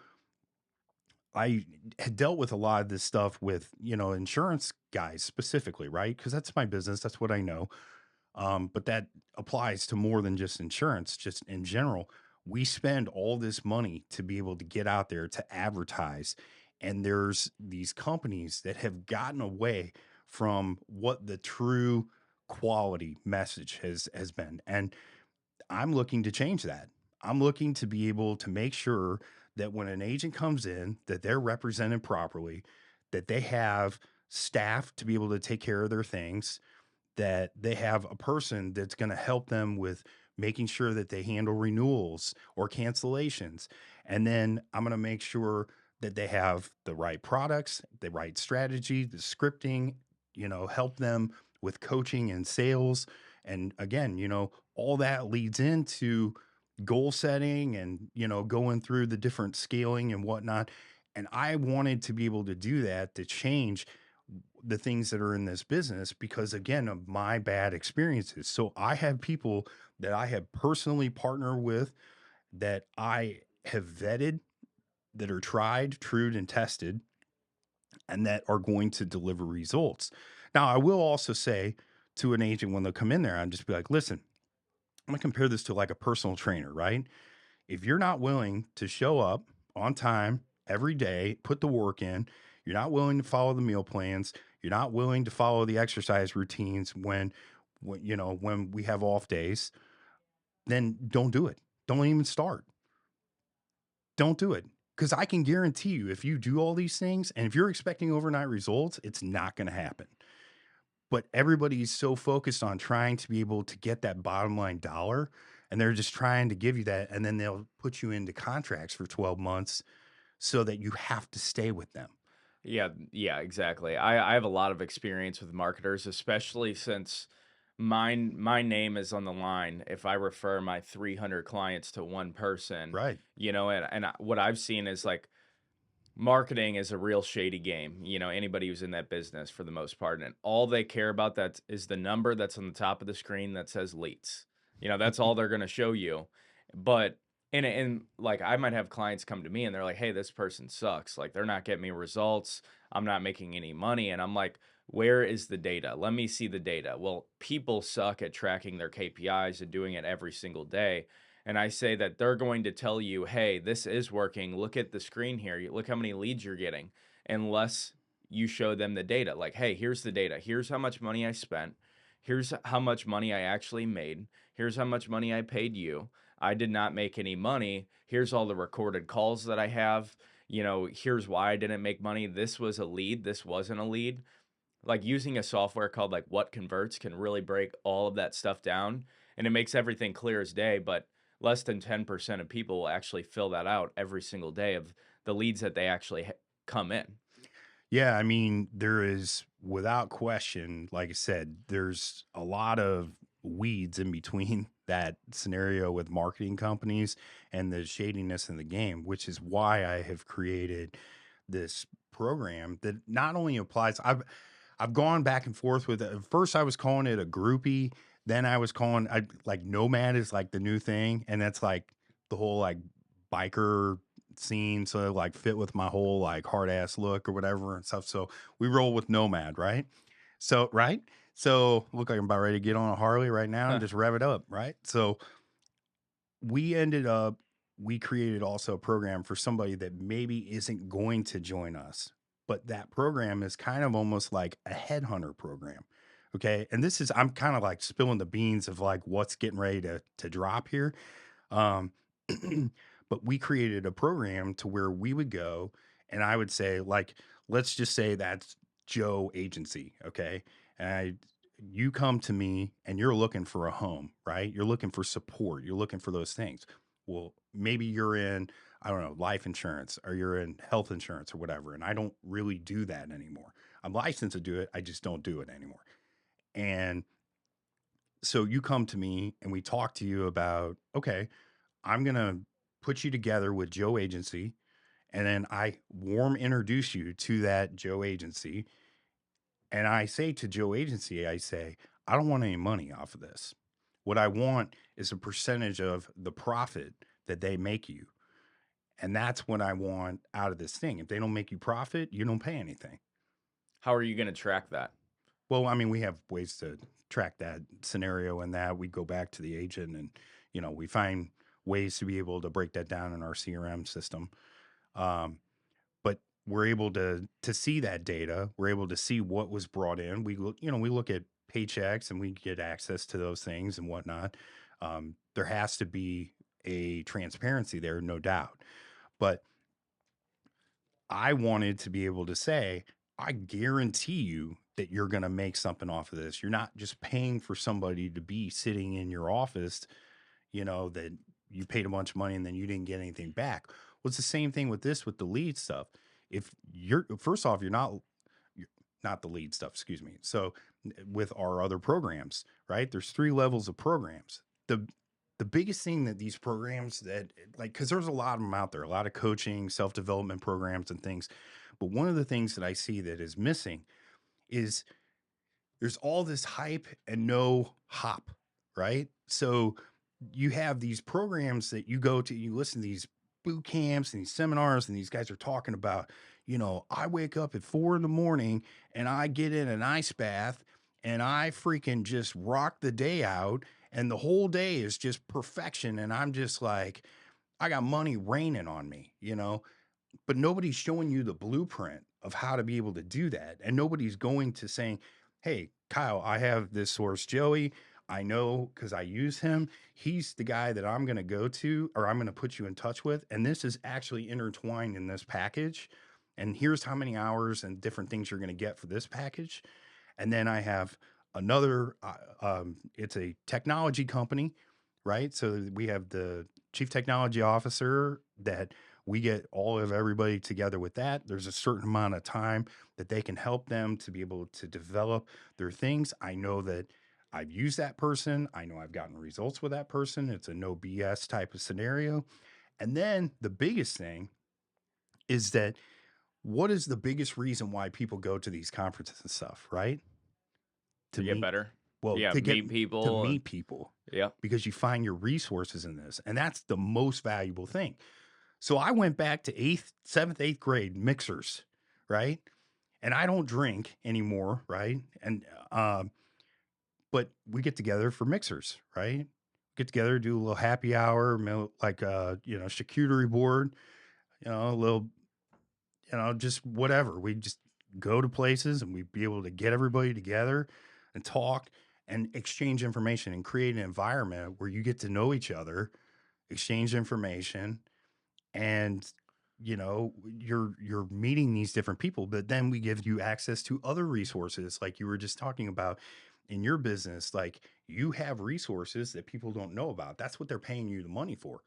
I had dealt with a lot of this stuff with, insurance guys specifically, right? Because that's my business. That's what I know. But that applies to more than just insurance, just in general. We spend all this money to be able to get out there to advertise. And there's these companies that have gotten away from what the true quality message has been. And I'm looking to change that. I'm looking to be able to make sure that when an agent comes in, that they're represented properly, that they have staff to be able to take care of their things, that they have a person that's going to help them with making sure that they handle renewals or cancellations. And then I'm going to make sure that they have the right products, the right strategy, the scripting, help them with coaching and sales. And again, all that leads into goal setting and, going through the different scaling and whatnot. And I wanted to be able to do that to change the things that are in this business because, again, of my bad experiences. So I have people that I have personally partnered with that I have vetted, that are tried, true, and tested, and that are going to deliver results. Now, I will also say to an agent when they'll come in there, I'm just be like, listen, I'm gonna compare this to like a personal trainer, right? If you're not willing to show up on time every day, put the work in, you're not willing to follow the meal plans, you're not willing to follow the exercise routines when we have off days, then don't do it. Don't even start. Don't do it. Because I can guarantee you, if you do all these things and if you're expecting overnight results, it's not going to happen. But everybody's so focused on trying to be able to get that bottom line dollar, and they're just trying to give you that. And then they'll put you into contracts for 12 months so that you have to stay with them. Yeah, yeah, exactly. I have a lot of experience with marketers, especially since my name is on the line if I refer my 300 clients to one person, Right. what I've seen is like marketing is a real shady game. Anybody who's in that business for the most part, and all they care about that is the number that's on the top of the screen that says leads. That's all they're going to show you. But and like I might have clients come to me and they're like, "Hey, this person sucks. Like they're not getting me results. I'm not making any money." And I'm like, "Where is the data? Let me see the data." Well, people suck at tracking their KPIs and doing it every single day. And I say that they're going to tell you, "Hey, this is working. Look at the screen here. Look how many leads you're getting." Unless you show them the data. Like, "Hey, here's the data. Here's how much money I spent. Here's how much money I actually made. Here's how much money I paid you. I did not make any money. Here's all the recorded calls that I have. Here's why I didn't make money. This was a lead. This wasn't a lead." Like using a software called like What Converts can really break all of that stuff down, and it makes everything clear as day. But less than 10% of people will actually fill that out every single day of the leads that they actually come in. Yeah. I mean, there is without question, like I said, there's a lot of weeds in between that scenario with marketing companies and the shadiness in the game, which is why I have created this program that not only applies. I've gone back and forth with it. At first, I was calling it a groupie. Then I was calling I like nomad is like the new thing, and that's like the whole like biker scene. So it, like fit with my whole like hard ass look or whatever and stuff. So we roll with nomad, right? So right. So look like I'm about ready to get on a Harley right now and just rev it up, right? So we ended up we created also a program for somebody that maybe isn't going to join us, but that program is kind of almost like a headhunter program. Okay. And this is I'm kind of like spilling the beans of like what's getting ready to drop here. Um but we created a program to where we would go and I would say, like, let's just say that's Joe Agency. Okay. And you come to me and you're looking for a home, right? You're looking for support. You're looking for those things. Well, maybe you're in, I don't know, life insurance or you're in health insurance or whatever. And I don't really do that anymore. I'm licensed to do it. I just don't do it anymore. And so you come to me and we talk to you about, okay, I'm going to put you together with Joe Agency. And then I warm introduce you to that Joe Agency. And I say to Joe Agency, I say, I don't want any money off of this. What I want is a percentage of the profit that they make you. And that's what I want out of this thing. If they don't make you profit, you don't pay anything. How are you going to track that? Well, I mean, we have ways to track that scenario and that we go back to the agent and, we find ways to be able to break that down in our CRM system. Um, but we're able to see that data. We're able to see what was brought in. We look at paychecks and we get access to those things and whatnot. There has to be a transparency there, no doubt. But I wanted to be able to say, I guarantee you that you're going to make something off of this. You're not just paying for somebody to be sitting in your office, that you paid a bunch of money and then you didn't get anything back. Well, it's the same thing with this, with the lead stuff. If you're, first off, you're not the lead stuff, excuse me. So with our other programs, right? There's three levels of programs. The biggest thing that these programs that like, because there's a lot of them out there, a lot of coaching, self-development programs and things. But one of the things that I see that is missing is there's all this hype and no hop, right? So you have these programs that you go to, you listen to these boot camps and these seminars, and these guys are talking about, I wake up at 4 in the morning and I get in an ice bath and I freaking just rock the day out. And the whole day is just perfection. And I'm just like, I got money raining on me, but nobody's showing you the blueprint of how to be able to do that. And nobody's going to saying, hey, Kyle, I have this source, Joey. I know because I use him. He's the guy that I'm going to go to or I'm going to put you in touch with. And this is actually intertwined in this package. And here's how many hours and different things you're going to get for this package. And then I have another, it's a technology company, right? So we have the chief technology officer that we get all of everybody together with that. There's a certain amount of time that they can help them to be able to develop their things. I know that I've used that person. I know I've gotten results with that person. It's a no BS type of scenario. And then the biggest thing is that what is the biggest reason why people go to these conferences and stuff, right? To To get meet, better? well, Yeah, to get meet to people and meet people yeah. because you find your resources in this. And that's the most valuable thing. So I went back to seventh, eighth grade mixers, right? And I don't drink anymore, right? And but we get together for mixers, right? Get together, do a little happy hour, like charcuterie board, a little, just whatever. We just go to places and we be able to get everybody together and talk and exchange information and create an environment where you get to know each other, exchange information, and you're meeting these different people, but then we give you access to other resources like you were just talking about in your business. Like, you have resources that people don't know about. That's what they're paying you the money for.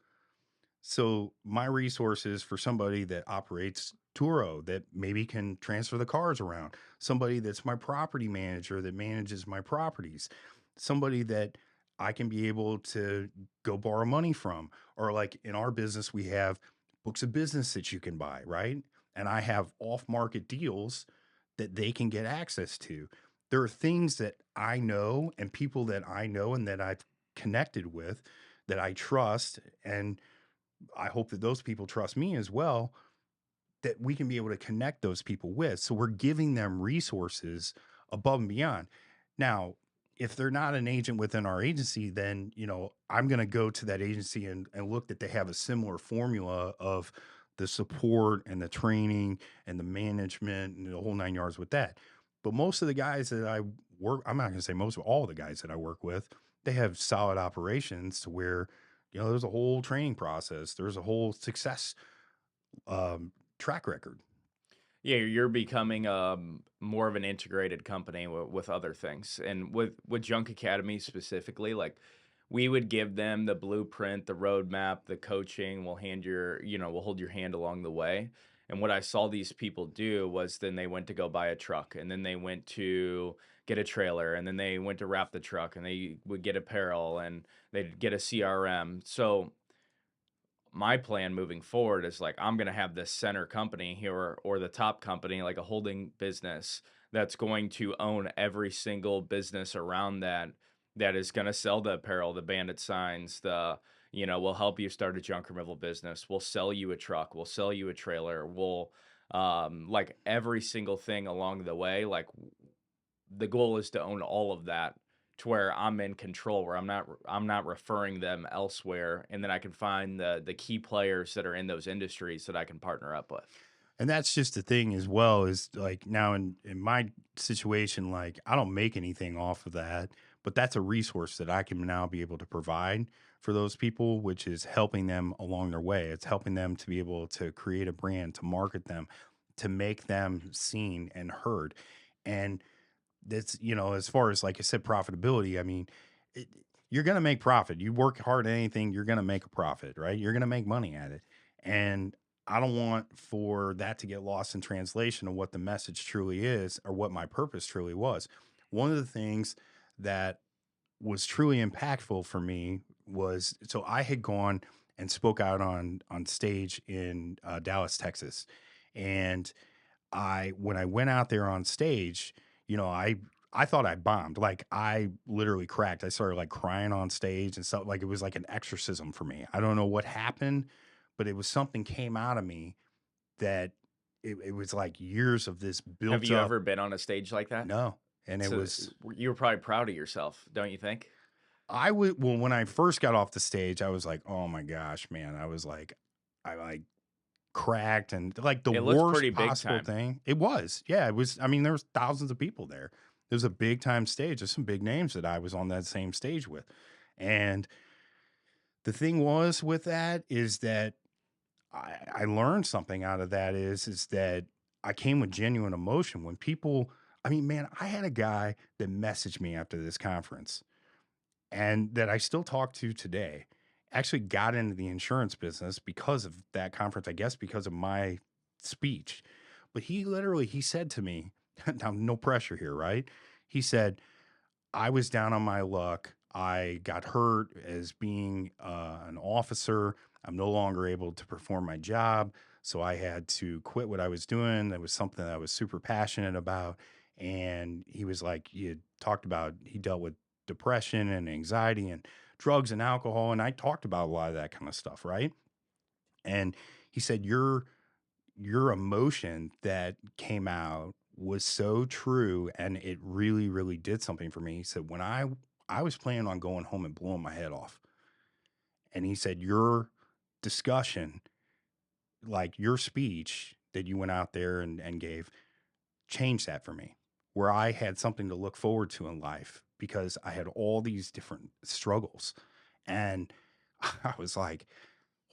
So my resources for somebody that operates Turo that maybe can transfer the cars around, somebody that's my property manager that manages my properties, somebody that I can be able to go borrow money from. Or like in our business, we have books of business that you can buy, right? And I have off market deals that they can get access to. There are things that I know and people that I know and that I've connected with that I trust. And I hope that those people trust me as well, that we can be able to connect those people with. So we're giving them resources above and beyond. Now, if they're not an agent within our agency, then I'm going to go to that agency and look that they have a similar formula of the support and the training and the management and the whole 9 yards with that. But most of the guys that I work, I'm not going to say most of all the guys that I work with, they have solid operations to where there's a whole training process, there's a whole success um, track record. Yeah, you're becoming more of an integrated company with other things, and with Junk Academy specifically, like we would give them the blueprint, the roadmap, the coaching. We'll hold your hand along the way. And what I saw these people do was then they went to go buy a truck, and then they went to get a trailer, and then they went to wrap the truck, and they would get apparel, and they'd get a CRM. So my plan moving forward is like I'm gonna have this center company here or the top company, like a holding business that's going to own every single business around that is gonna sell the apparel, the bandit signs, we'll help you start a junk removal business. We'll sell you a truck. We'll sell you a trailer. We'll like every single thing along the way. Like the goal is to own all of that to where I'm in control, where I'm not referring them elsewhere, and then I can find the key players that are in those industries that I can partner up with. And that's just the thing as well, is like now in my situation, like I don't make anything off of that, but that's a resource that I can now be able to provide for those people, which is helping them along their way. It's helping them to be able to create a brand, to market them, to make them seen and heard. And that's, as far as like I said, profitability, I mean, it, you're going to make profit. You work hard at anything, you're going to make a profit, right? You're going to make money at it. And I don't want for that to get lost in translation of what the message truly is or what my purpose truly was. One of the things that was truly impactful for me was, so I had gone and spoke out on stage in Dallas, Texas. And when I went out there on stage, I thought I bombed. Like I literally cracked. I started like crying on stage and stuff. Like it was like an exorcism for me. I don't know what happened, but it was something came out of me that it was like years of this Have built you up. ever been on a stage like that? No. And it So was, you were probably proud of yourself, don't you think? I would, well, when I first got off the stage, I was like, oh my gosh, man. I was like, I like cracked and like the It looks worst pretty big possible time. thing. It was. Yeah, it was. I mean, there was thousands of people there. It was a big time stage. There's some big names that I was on that same stage with. And the thing was with that is that I learned something out of that is that I came with genuine emotion when people, I mean, man, I had a guy that messaged me after this conference and that I still talk to today. Actually got into the insurance business because of that conference, I guess because of my speech. But he said to me, now no pressure here, right? He said, I was down on my luck. I got hurt as being an officer. I'm no longer able to perform my job. So I had to quit what I was doing. That was something that I was super passionate about. And he was like, he had talked about, he dealt with depression and anxiety and drugs and alcohol. And I talked about a lot of that kind of stuff. Right. And he said, your emotion that came out was so true and it really really did something for me. He said when I was planning on going home and blowing my head off, and he said your discussion, like your speech that you went out there and gave, changed that for me, where I had something to look forward to in life because I had all these different struggles. And I was like,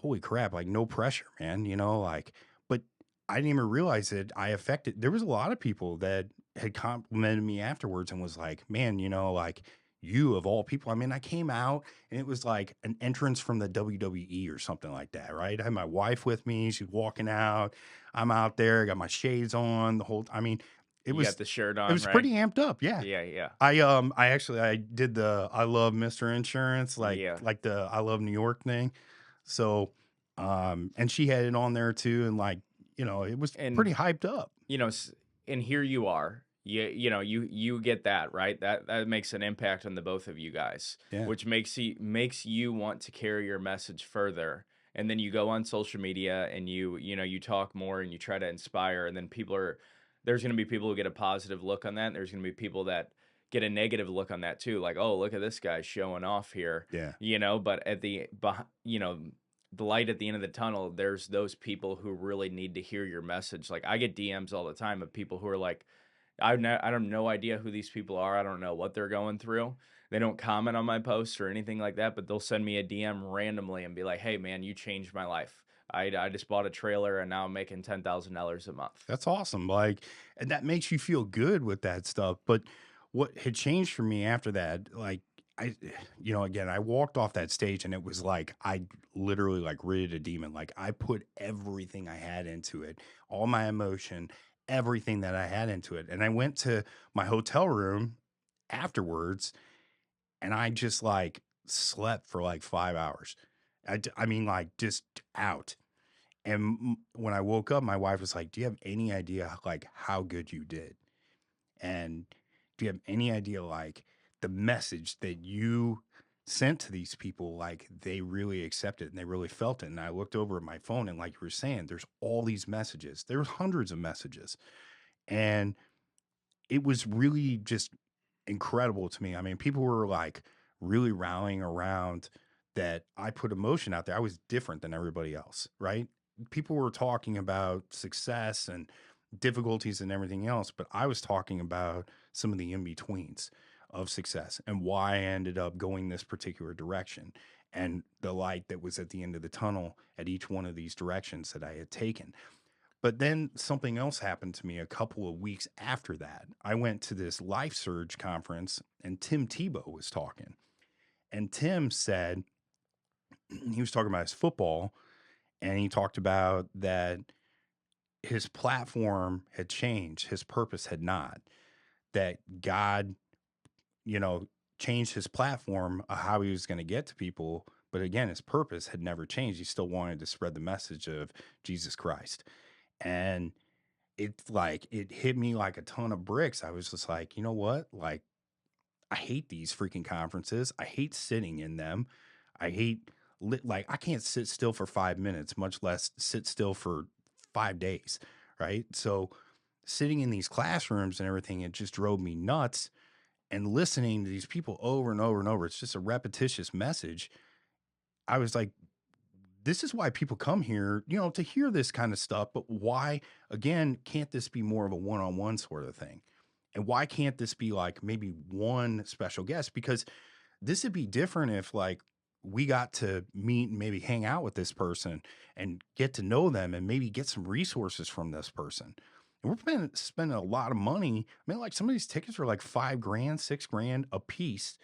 holy crap, like no pressure, man, like, but I didn't even realize that I affected. There was a lot of people that had complimented me afterwards and was like, man, like you of all people. I mean, I came out and it was like an entrance from the WWE or something like that, right? I had my wife with me. She's walking out. I'm out there, got my shades on the whole, I mean, It You got was the shirt it on, was right? pretty amped up, yeah. Yeah, yeah. I actually I did the I love Mr. Insurance, Yeah. like the I love New York thing. So, and she had it on there too, and like, it was And pretty hyped up. you know, and here you are. You get that, right? That makes an impact on the both of you guys, Yeah. which makes you want to carry your message further. And then you go on social media and you talk more and you try to inspire, and then there's going to be people who get a positive look on that. And there's going to be people that get a negative look on that too. Like, oh, look at this guy showing off here, Yeah. but the light at the end of the tunnel, there's those people who really need to hear your message. Like I get DMs all the time of people who are like, I have no idea who these people are. I don't know what they're going through. They don't comment on my posts or anything like that, but they'll send me a DM randomly and be like, "Hey, man, you changed my life. I just bought a trailer and now I'm making $10,000 a month." That's awesome. Like, and that makes you feel good with that stuff. But what had changed for me after that, like, I, again, I walked off that stage and it was like I literally like rid a demon. Like, I put everything I had into it, all my emotion, everything that I had into it. And I went to my hotel room afterwards and I just like slept for like 5 hours. I mean, like, just out. And when I woke up, my wife was like, "Do you have any idea like how good you did? And do you have any idea like the message that you sent to these people, like they really accepted and they really felt it?" And I looked over at my phone and like you were saying, there's all these messages. There's hundreds of messages. And it was really just incredible to me. I mean, people were like really rallying around that I put emotion out there. I was different than everybody else, right? People were talking about success and difficulties and everything else, but I was talking about some of the in betweens of success and why I ended up going this particular direction and the light that was at the end of the tunnel at each one of these directions that I had taken. But then something else happened to me a couple of weeks after that. I went to this Life Surge conference and Tim Tebow was talking. And Tim said, he was talking about his football and he talked about that his platform had changed, his purpose had not, that God, you know, changed his platform of how he was going to get to people. But again, his purpose had never changed. He still wanted to spread the message of Jesus Christ. And it hit me like a ton of bricks. I was just like, you know what? Like, I hate these freaking conferences. I hate sitting in them. I hate like I can't sit still for 5 minutes, much less sit still for 5 days. Right. So sitting in these classrooms and everything, it just drove me nuts. And listening to these people over and over and over, it's just a repetitious message. I was like, this is why people come here, to hear this kind of stuff. But why, again, can't this be more of a one on one sort of thing? And why can't this be like maybe one special guest? Because this would be different if like we got to meet and maybe hang out with this person and get to know them and maybe get some resources from this person. And we're spending a lot of money. I mean, like some of these tickets are like 5 grand, 6 grand a piece.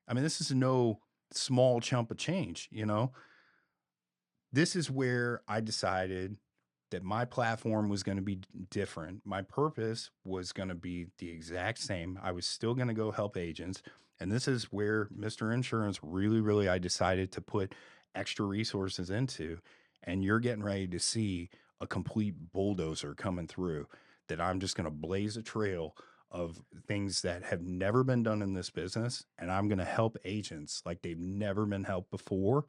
I mean, this is no small chunk of change. This is where I decided that my platform was going to be different. My purpose was going to be the exact same. I was still going to go help agents. And this is where Mr. Insurance really, really, I decided to put extra resources into. And you're getting ready to see a complete bulldozer coming through that I'm just going to blaze a trail of things that have never been done in this business. And I'm going to help agents like they've never been helped before,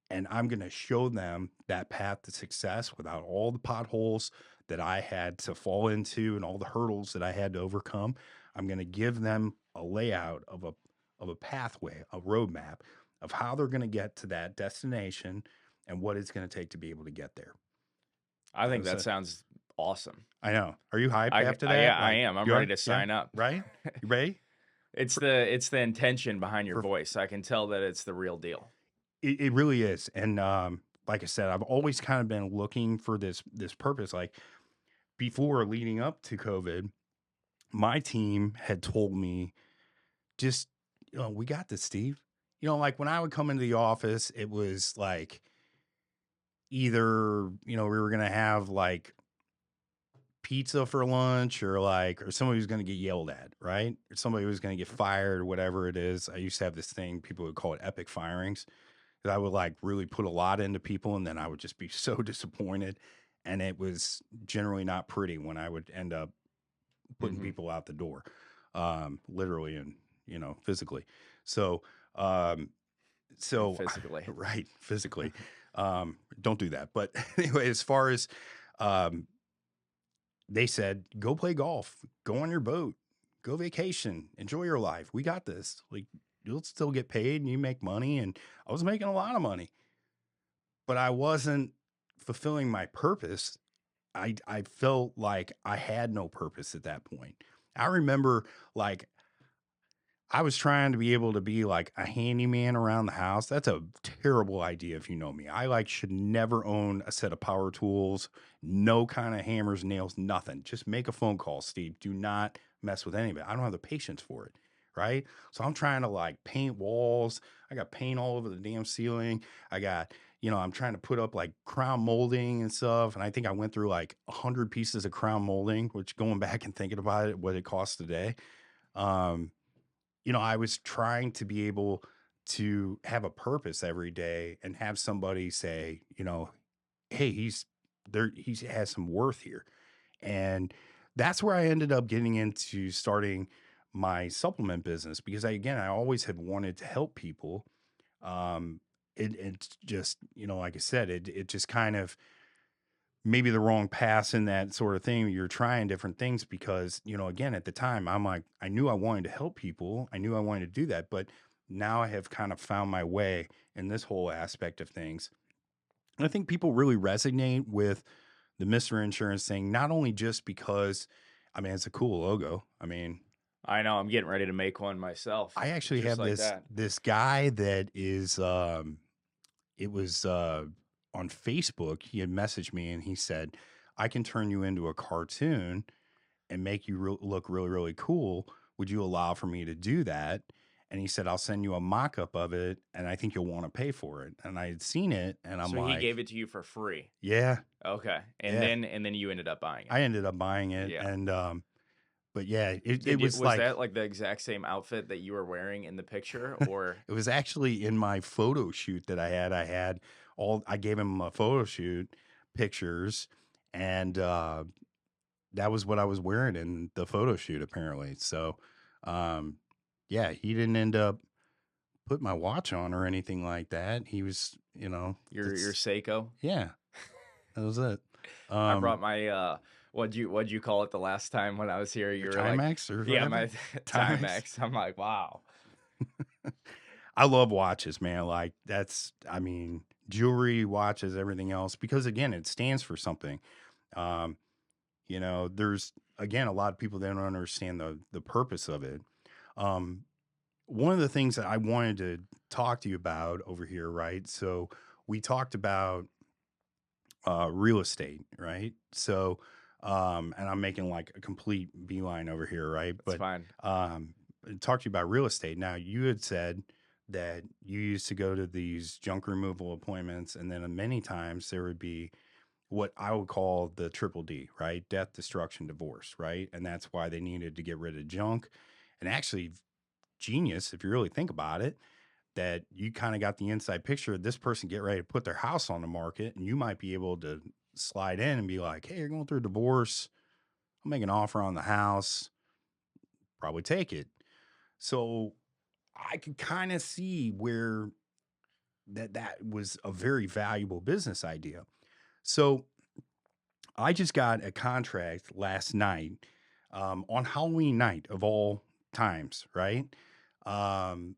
and I'm going to show them that path to success without all the potholes that I had to fall into and all the hurdles that I had to overcome. I'm going to give them a layout of a pathway, a roadmap of how they're going to get to that destination and what it's going to take to be able to get there. I That think was that sounds awesome. I know. Are you hyped after Yeah, that? I Like am. I'm you ready are? to Yeah. sign up. Right? You ready? It's the intention behind your For voice. I can tell that it's the real deal. It really is. And like I said, I've always kind of been looking for this purpose. Like before leading up to COVID, my team had told me just, we got this, Steve. Like when I would come into the office, it was like either, we were going to have like pizza for lunch, or like, or somebody was going to get yelled at, right? Or somebody was going to get fired, or whatever it is. I used to have this thing, people would call it epic firings, that I would like really put a lot into people, and then I would just be so disappointed. And it was generally not pretty when I would end up putting Hmm. people out the door, literally and, physically. So, um, And so physically. right, physically, don't do that. But anyway, as far as, um, they said, go play golf, go on your boat, go vacation, enjoy your life. We got this. Like, you'll still get paid and you make money. And I was making a lot of money, but I wasn't fulfilling my purpose. I felt like I had no purpose at that point. I remember, like, I was trying to be able to be like a handyman around the house. That's a terrible idea if you know me. I like should never own a set of power tools, no kind of hammers, nails, nothing. Just make a phone call, Steve. Do not mess with any of it. I don't have the patience for it. Right. So I'm trying to like paint walls. I got paint all over the damn ceiling. I got, I'm trying to put up like crown molding and stuff. And I think I went through like 100 pieces of crown molding, which, going back and thinking about it, what it costs today. Um, I was trying to be able to have a purpose every day and have somebody say, hey, he's there, he has some worth here. And that's where I ended up getting into starting my supplement business, because I always had wanted to help people. Um, it's just, like I said, it just kind of, maybe the wrong pass in that sort of thing. You're trying different things because, again, at the time, I'm like, I knew I wanted to help people. I knew I wanted to do that. But now I have kind of found my way in this whole aspect of things. And I think people really resonate with the Mr. Insurance thing, not only just because, I mean, it's a cool logo. I mean, I know. I'm getting ready to make one myself, I actually just have like this that. this guy that is it was on Facebook. He had messaged me and he said, I can turn you into a cartoon and make you look really, really cool. Would you allow for me to do that? And he said, I'll send you a mock up of it and I think you'll want to pay for it. And I had seen it and I'm So he like, gave it to you for free. yeah, Okay. And yeah. then you ended up buying it. I ended up buying it. Yeah. And, but yeah, it was Was like, that like the exact same outfit that you were wearing in the picture, or it was actually in my photo shoot that I had. I gave him a photo shoot pictures, and that was what I was wearing in the photo shoot, apparently. So, um, yeah, he didn't end up put my watch on or anything like that. He was, your that's, Seiko? yeah, that was it. I brought Um, my what'd you call it the last time when I was here? You your were like, Timex or yeah, whatever. my Timex. Timex. I'm like, wow. I love watches, man. Like, I mean, jewelry, watches, everything else, because again, it stands for something. Um, there's, again, a lot of people that don't understand the purpose of it. Um, One of the things that I wanted to talk to you about over here, right? So we talked about real estate, right? So, and I'm making like a complete beeline over here, right? That's But fine. talk to you about real estate. Now, you had said that you used to go to these junk removal appointments, and then many times there would be what I would call the triple D, right? Death, destruction, divorce, right? And that's why they needed to get rid of junk. And actually, genius, if you really think about it, that you kind of got the inside picture of this person get ready to put their house on the market, and you might be able to slide in and be like, hey, you're going through a divorce. I'll make an offer on the house, probably take it. So I could kind of see where that was a very valuable business idea. So I just got a contract last night, on Halloween night of all times, right? Um,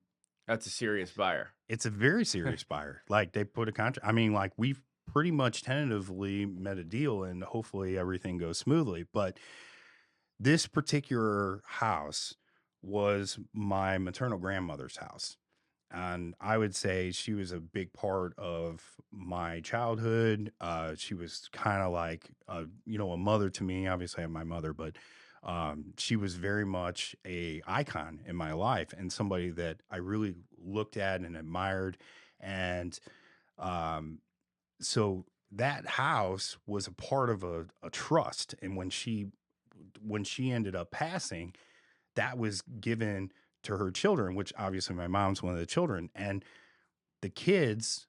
That's a serious buyer. it's a very serious buyer. Like, they put a contract. I mean, like, we've pretty much tentatively met a deal, and hopefully everything goes smoothly. But this particular house was my maternal grandmother's house. And I would say she was a big part of my childhood. She was kind of like, a mother to me. Obviously, I have my mother, but she was very much a icon in my life and somebody that I really looked at and admired. And um, so that house was a part of a trust. And when she ended up passing, that was given to her children, which obviously my mom's one of the children. And the kids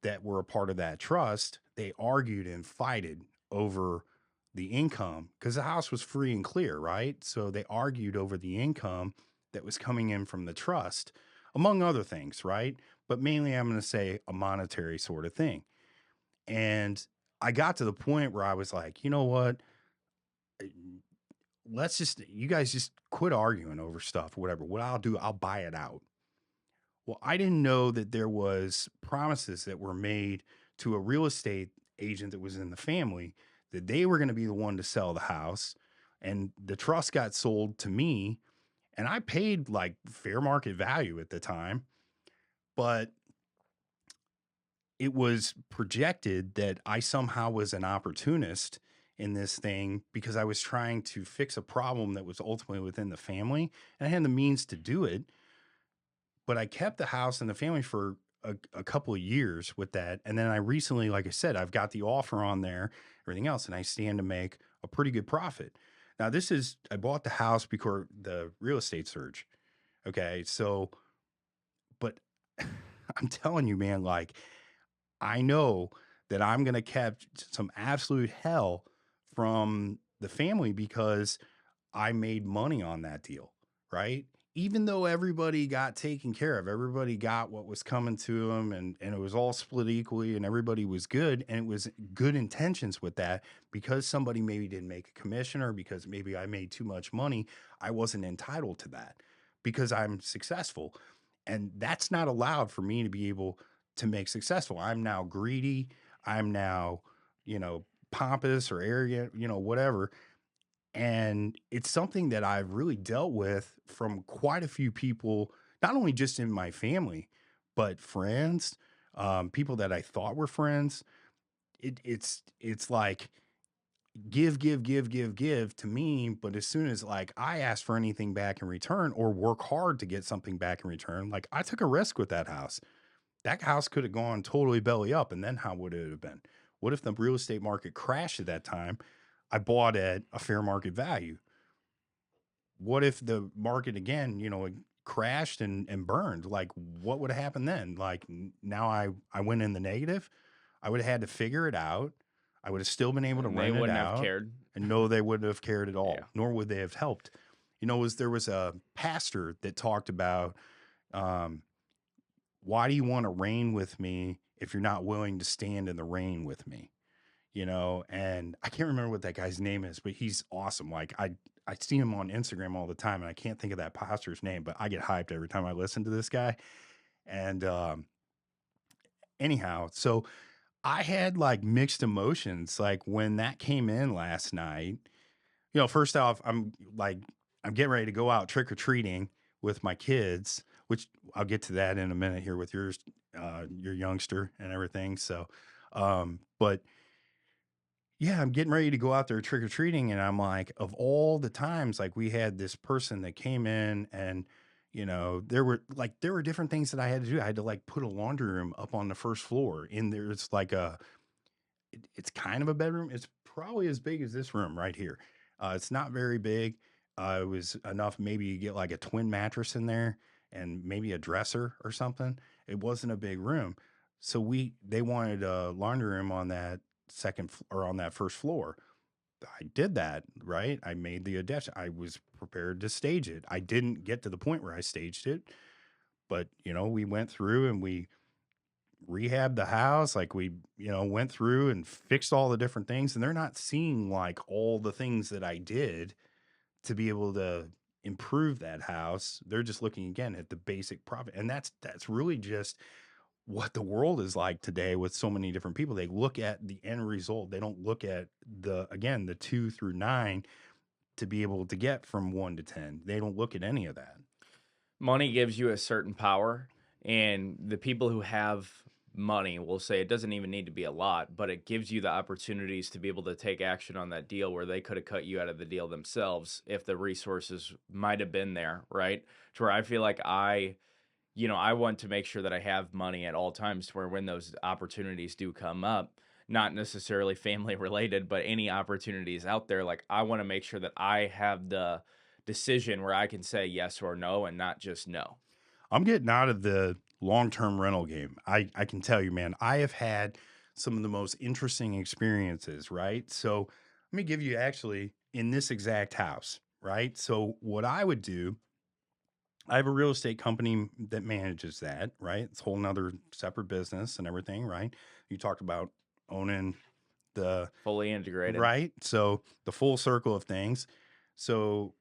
that were a part of that trust, they argued and fighted over the income because the house was free and clear, right? So they argued over the income that was coming in from the trust, among other things, right? But mainly, I'm going to say a monetary sort of thing. And I got to the point where I was like, you know what? Uh, Let's just, you guys just quit arguing over stuff, whatever. What I'll do, I'll buy it out. Well, I didn't know that there was promises that were made to a real estate agent that was in the family that they were going to be the one to sell the house, and the trust got sold to me, and I paid like fair market value at the time, but it was projected that I somehow was an opportunist in this thing because I was trying to fix a problem that was ultimately within the family, and I had the means to do it, but I kept the house and the family for a couple of years with that. And then I recently, like I said, I've got the offer on there, everything else, and I stand to make a pretty good profit. Now, I bought the house because the real estate surge. Okay. So, but I'm telling you, man, like, I know that I'm going to catch some absolute hell from the family because I made money on that deal, right? Even though everybody got taken care of, everybody got what was coming to them, and it was all split equally, and everybody was good, and it was good intentions with that. Because somebody maybe didn't make a commission, or because maybe I made too much money, I wasn't entitled to that because I'm successful. And that's not allowed for me to be able to make successful. I'm now greedy. I'm now, you know, pompous or arrogant, whatever, and it's something that I've really dealt with from quite a few people, not only just in my family, but friends, people that I thought were friends. It's like give, give, give, give, give to me. But as soon as like I ask for anything back in return or work hard to get something back in return, like I took a risk with that house. That house could have gone totally belly up. And then how would it have been? What if the real estate market crashed at that time? I bought at a fair market value. What if the market again, it crashed and burned? Like, what would have happened then? Like, now I went in the negative. I would have had to figure it out. I would have still been able to And they rent it wouldn't have out, cared. and no, they wouldn't have cared at Yeah. all, nor would they have helped. There was a pastor that talked about, um, why do you want to reign with me if you're not willing to stand in the rain with me? And I can't remember what that guy's name is, but he's awesome. Like I see him on Instagram all the time, and I can't think of that pastor's name, but I get hyped every time I listen to this guy. And anyhow, so I had like mixed emotions. Like when that came in last night, first off, I'm getting ready to go out trick or treating with my kids, which I'll get to that in a minute here with your youngster and everything. So, but yeah, I'm getting ready to go out there trick or treating, and I'm like, of all the times, like we had this person that came in, and there were different things that I had to do. I had to like put a laundry room up on the first floor, and there's like it's kind of a bedroom. It's probably as big as this room right here. It's not very big. It was enough maybe to get like a twin mattress in there and maybe a dresser or something. It wasn't a big room. So they wanted a laundry room on that or on that first floor. I did that, right? I made the adaptation. I was prepared to stage it. I didn't get to the point where I staged it, but we went through and we rehabbed the house. Like we, went through and fixed all the different things, and they're not seeing like all the things that I did to be able to improve that house. They're just looking again at the basic profit. And that's really just what the world is like today with so many different people. They look at the end result. They don't look at the 2 through 9 to be able to get from 1 to 10. They don't look at any of that. Money gives you a certain power, and the people who have money will say it doesn't even need to be a lot, but it gives you the opportunities to be able to take action on that deal where they could have cut you out of the deal themselves if the resources might have been there, right? To where I feel like I want to make sure that I have money at all times to where when those opportunities do come up, not necessarily family related, but any opportunities out there, like I want to make sure that I have the decision where I can say yes or no and not just no. I'm getting out of the long-term rental game. I can tell you, man, I have had some of the most interesting experiences, right? So let me give you actually in this exact house, right? So what I would do, I have a real estate company that manages that, right? It's a whole nother separate business and everything, right? You talked about owning the Fully integrated. right. So the full circle of things. So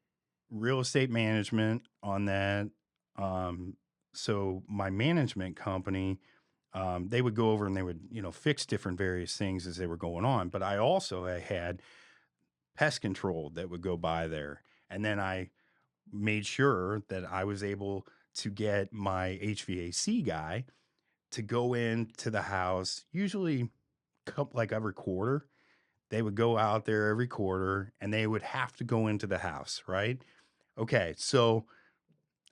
real estate management on that. Um, so my management company, they would go over and they would, fix different various things as they were going on. But I had pest control that would go by there. And then I made sure that I was able to get my HVAC guy to go into the house, usually like every quarter. They would go out there every quarter and they would have to go into the house, right? Okay, so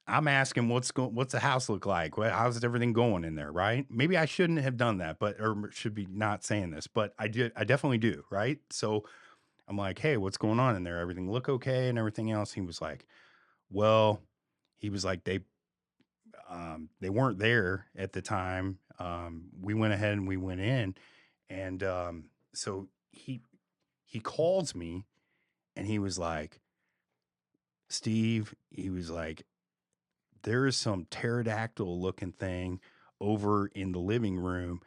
I'm asking what's the house look like? How's everything going in there, right? Maybe I shouldn't have done that, but or should be not saying this, but I definitely do, right? So I'm like, "Hey, what's going on in there? Everything look okay and everything else?" He was like, "Well," he was like, they weren't there at the time. We went ahead and we went in and so he calls me and he was like, "Steve," he was like, "there is some pterodactyl looking thing over in the living room.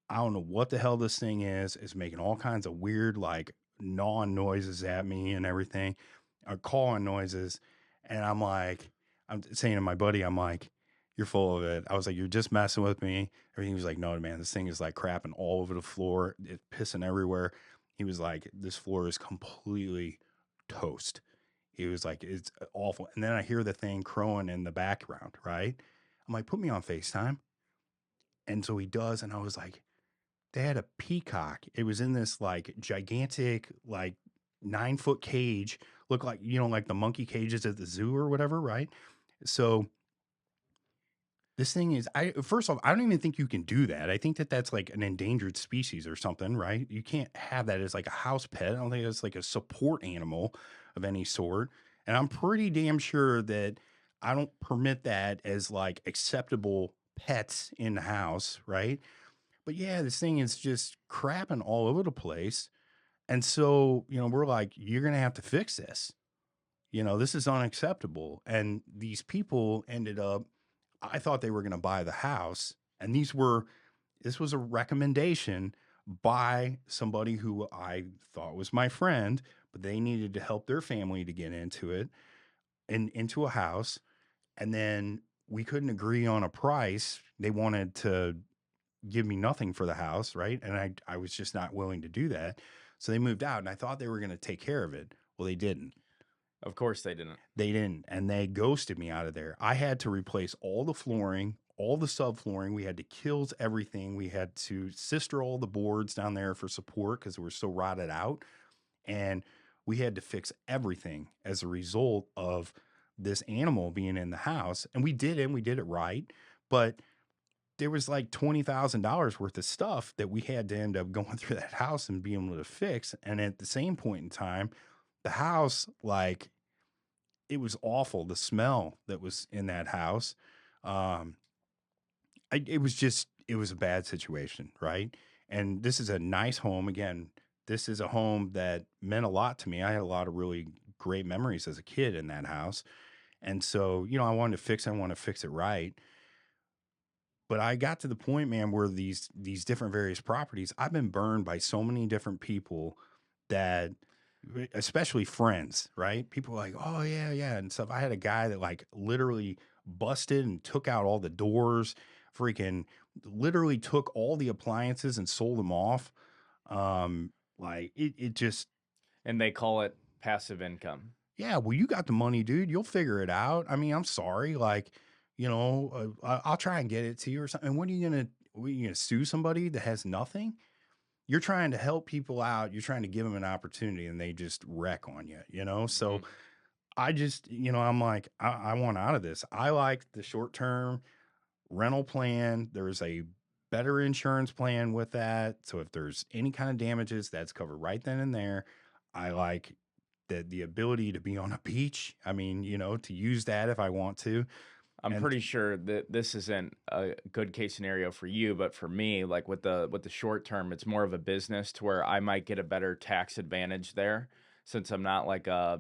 I don't know what the hell this thing is. It's making all kinds of weird, like gnawing noises at me and everything, or cawing noises." And I'm like, I'm saying to my buddy, I'm like, "You're full of it." I was like, "You're just messing with me." And he was like, "No, man, this thing is like crapping all over the floor. It's pissing everywhere." He was like, "This floor is completely toast." He was like, "It's awful." And then I hear the thing crowing in the background, right? I'm like, "Put me on FaceTime." And so he does. And I was like, they had a peacock. It was in this like gigantic, like 9-foot cage, looked like, like the monkey cages at the zoo or whatever, right? So this thing is, first off, I don't even think you can do that. I think that that's like an endangered species or something, right? You can't have that as like a house pet. I don't think it's like a support animal of any sort. And I'm pretty damn sure that I don't permit that as like acceptable pets in the house, right? But yeah, this thing is just crapping all over the place. And so, we're like, "You're going to have to fix this. This is unacceptable." And these people ended up, I thought they were going to buy the house. And this was a recommendation by somebody who I thought was my friend, but they needed to help their family to get into it and into a house. And then we couldn't agree on a price. They wanted to give me nothing for the house, right? And I was just not willing to do that. So they moved out and I thought they were going to take care of it. Well, they didn't. Of course they didn't. They didn't. And they ghosted me out of there. I had to replace all the flooring, all the subflooring. We had to kill everything. We had to sister all the boards down there for support because they were so rotted out. And we had to fix everything as a result of this animal being in the house. And we did it, and we did it right. But there was like $20,000 worth of stuff that we had to end up going through that house and being able to fix. And at the same point in time, the house, like, it was awful. The smell that was in that house, um, it was a bad situation, right? And this is a nice home. Again, this is a home that meant a lot to me. I had a lot of really great memories as a kid in that house. And so, I wanted to fix it. I want to fix it right. But I got to the point, man, where these different various properties, I've been burned by so many different people that especially friends, right? People are like, "Oh yeah, yeah," and stuff. I had a guy that like literally busted and took out all the doors, freaking literally took all the appliances and sold them off. Like it just And they call it passive income. yeah, well, you got the money, dude. You'll figure it out. I mean, I'm sorry. Like, I'll try and get it to you or something. And what are you gonna sue somebody that has nothing? You're trying to help people out. You're trying to give them an opportunity, and they just wreck on you. So Mhm. I just, I'm like, I want out of this. I like the short term rental plan. There's a better insurance plan with that. So if there's any kind of damages, that's covered right then and there. I like the ability to be on a beach. I mean, to use that if I want to. I'm And pretty sure that this isn't a good case scenario for you, but for me, like with the short term, it's more of a business to where I might get a better tax advantage there since I'm not like a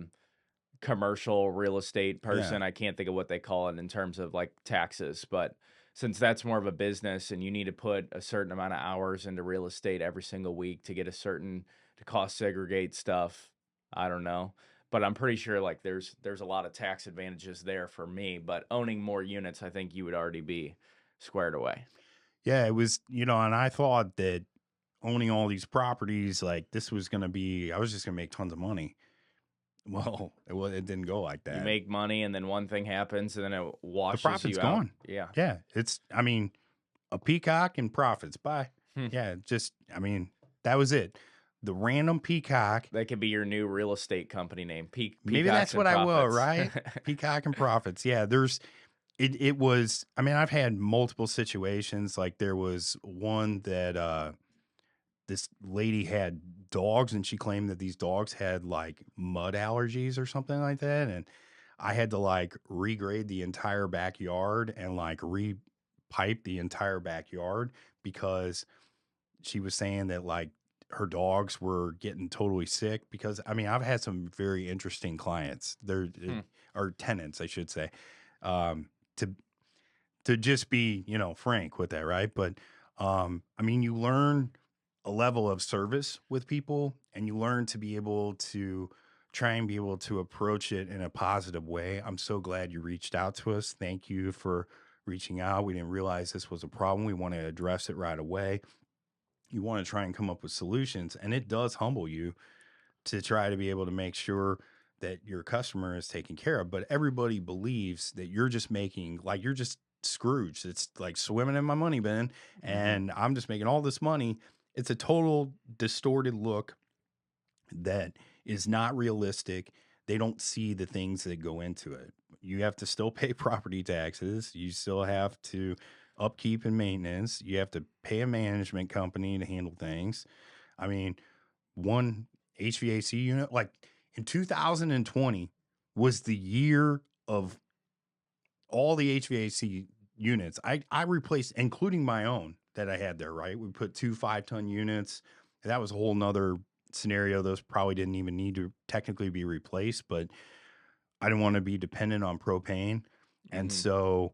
commercial real estate yeah, person. I can't think of what they call it in terms of like taxes, but since that's more of a business and you need to put a certain amount of hours into real estate every single week to get a certain to cost segregate stuff, I don't know. But I'm pretty sure like there's a lot of tax advantages there for me, but owning more units, I think you would already be squared away. yeah, it was, and I thought that owning all these properties, like this was going to be, I was just going to make tons of money. Well, it didn't go like You that. make money and then one thing happens and then it The washes profit's you out. gone. Yeah. Yeah. I mean, a peacock and profits. Bye. Hmm. Yeah. That was it. The random peacock. That could be your new real estate company name, Maybe Peacocks that's and what I will, Profits. right? Peacock and profits. Yeah. It was, I mean, I've had multiple situations. Like there was one that, this lady had dogs and she claimed that these dogs had like mud allergies or something like that. And I had to like regrade the entire backyard and like repipe the entire backyard because she was saying that like her dogs were getting totally sick because I mean I've had some very interesting clients. Hmm. Or tenants, I should say. Um to just be, frank with that, right? But I mean, you learn a level of service with people and you learn to be able to try and be able to approach it in a positive way. I'm so glad you reached out to us. Thank you for reaching out. We didn't realize this was a problem. We want to address it right away. You want to try and come up with solutions, and it does humble you to try to be able to make sure that your customer is taken care of. But everybody believes that you're just making, like, you're just Scrooge. It's like swimming in my money bin, Hmm. and I'm just making all this money. It's a total distorted look that is not realistic. They don't see the things that go into it. You have to still pay property taxes. You still have to upkeep and maintenance. You have to pay a management company to handle things. I mean, one HVAC unit, like in 2020 was the year of all the HVAC units. I replaced, including my own that I had there, right? We put two 5-ton units. That was a whole nother scenario. Those probably didn't even need to technically be replaced, but I didn't want to be dependent on propane. And Hmm. so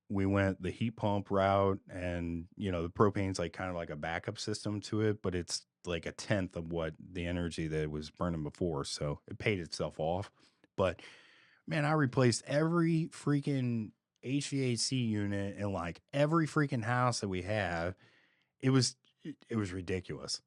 we went the heat pump route, and the propane's like kind of like a backup system to it, but it's like a tenth of what the energy that it was burning before. So it paid itself off. But man, I replaced every freaking HVAC unit in like every freaking house that we have. It was ridiculous.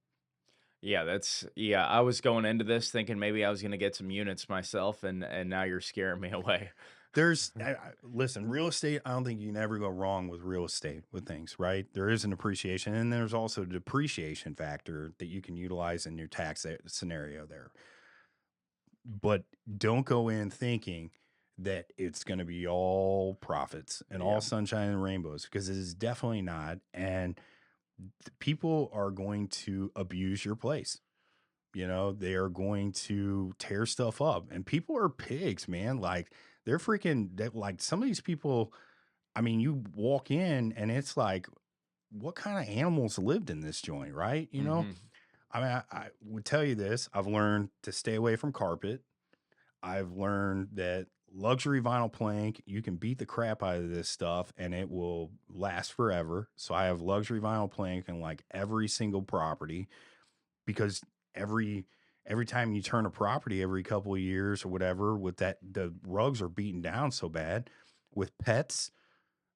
Yeah, yeah. I was going into this thinking maybe I was gonna get some units myself, and now you're scaring me away. Listen, real estate, I don't think you can ever go wrong with real estate with things, right? There is an appreciation and there's also a depreciation factor that you can utilize in your tax scenario there. But don't go in thinking that it's going to be all profits and Yeah. all sunshine and rainbows because it is definitely not. And people are going to abuse your place. They are going to tear stuff up, and people are pigs, man. Like like some of these people. I mean, you walk in and it's like, what kind of animals lived in this joint, right? Hmm. I mean, I would tell you this. I've learned to stay away from carpet. I've learned that luxury vinyl plank, you can beat the crap out of this stuff and it will last forever. So I have luxury vinyl plank in like every single property because every every time you turn a property every couple of years or whatever, with that the rugs are beaten down so bad. With pets,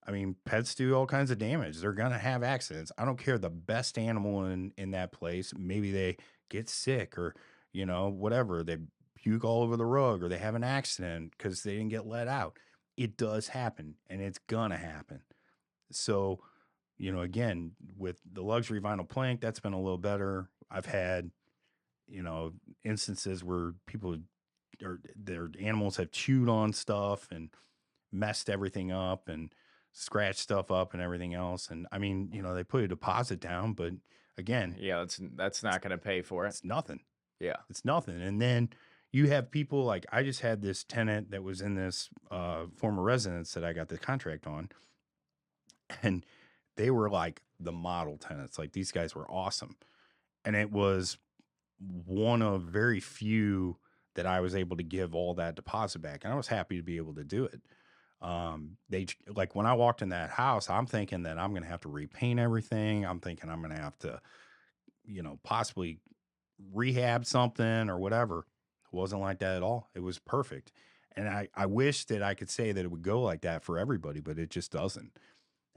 I mean, pets do all kinds of damage. They're gonna have accidents. I don't care the best animal in that place. Maybe they get sick or whatever. They puke all over the rug or they have an accident because they didn't get let out. It does happen and it's gonna happen. So, again, with the luxury vinyl plank, that's been a little better. I've had, instances where people or their animals have chewed on stuff and messed everything up. And scratch stuff up and everything else. And I mean, they put a deposit down, but again, Yeah, that's not gonna pay for it. it's nothing. Yeah. It's nothing. And then you have people like I just had this tenant that was in this former residence that I got the contract on, and they were like the model tenants. Like these guys were awesome. And it was one of very few that I was able to give all that deposit back. And I was happy to be able to do it. Like when I walked in that house, I'm thinking that I'm going to have to repaint everything. I'm thinking I'm going to have to, possibly rehab something or whatever. It wasn't like that at all. It was perfect. And I wish that I could say that it would go like that for everybody, but it just doesn't.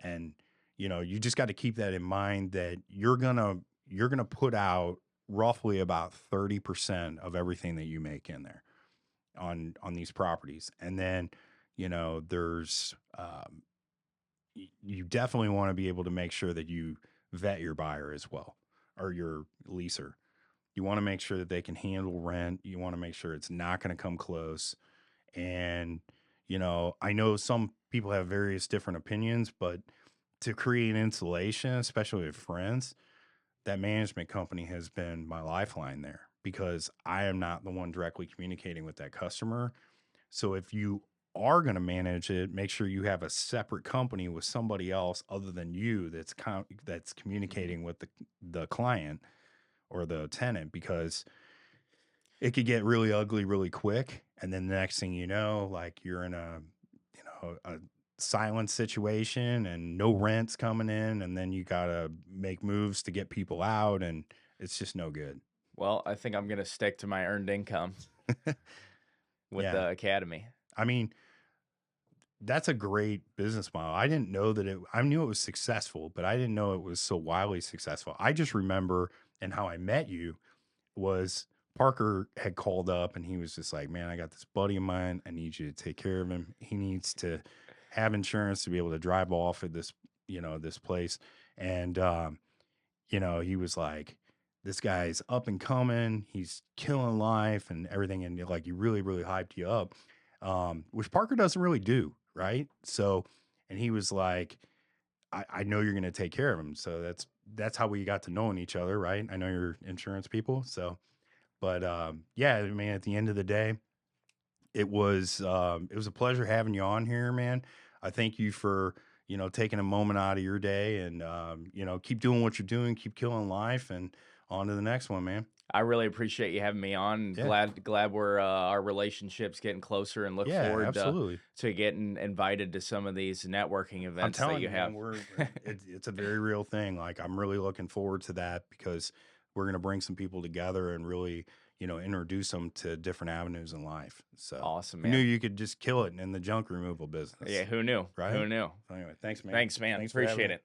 And, you just got to keep that in mind that you're going to put out roughly about 30% of everything that you make in there on these properties. And then, there's you definitely want to be able to make sure that you vet your buyer as well, or your leaser. You want to make sure that they can handle rent. You want to make sure it's not going to come close. And, I know some people have various different opinions, but to create insulation, especially with friends, that management company has been my lifeline there because I am not the one directly communicating with that customer. So if you are going to manage it, make sure you have a separate company with somebody else other than you that's communicating with the client or the tenant, because it could get really ugly really quick. And then the next thing you know, like you're in a silent situation and no rent's coming in, and then you got to make moves to get people out, and it's just no good. Well, I think I'm gonna stick to my earned income with Yeah. the academy. I mean, that's a great business model. I didn't know that I knew it was successful, but I didn't know it was so wildly successful. I just remember, and how I met you was Parker had called up and he was just like, man, I got this buddy of mine. I need you to take care of him. He needs to have insurance to be able to drive off at this place. And, he was like, this guy's up and coming. He's killing life and everything. And like, he really, really hyped you up, which Parker doesn't really do. Right. So, and he was like, I know you're going to take care of him. So that's how we got to knowing each other. Right. I know you're insurance people. So, but, yeah, I mean, at the end of the day, it was a pleasure having you on here, man. I thank you for, taking a moment out of your day and, keep doing what you're doing, keep killing life, and on to the next one, man. I really appreciate you having me on. Yeah. Glad we're our relationship's getting closer, and look Yeah, forward absolutely. to getting invited to some of these networking I'm events that telling you you, man, have. it's a very real thing. Like I'm really looking forward to that because we're going to bring some people together and really, introduce them to different avenues in life. So Awesome, I knew man. you could just kill it in the junk removal Yeah, business, who knew? right? Who knew? So anyway, thanks, man. Thanks, man. Thanks for having Appreciate me. it.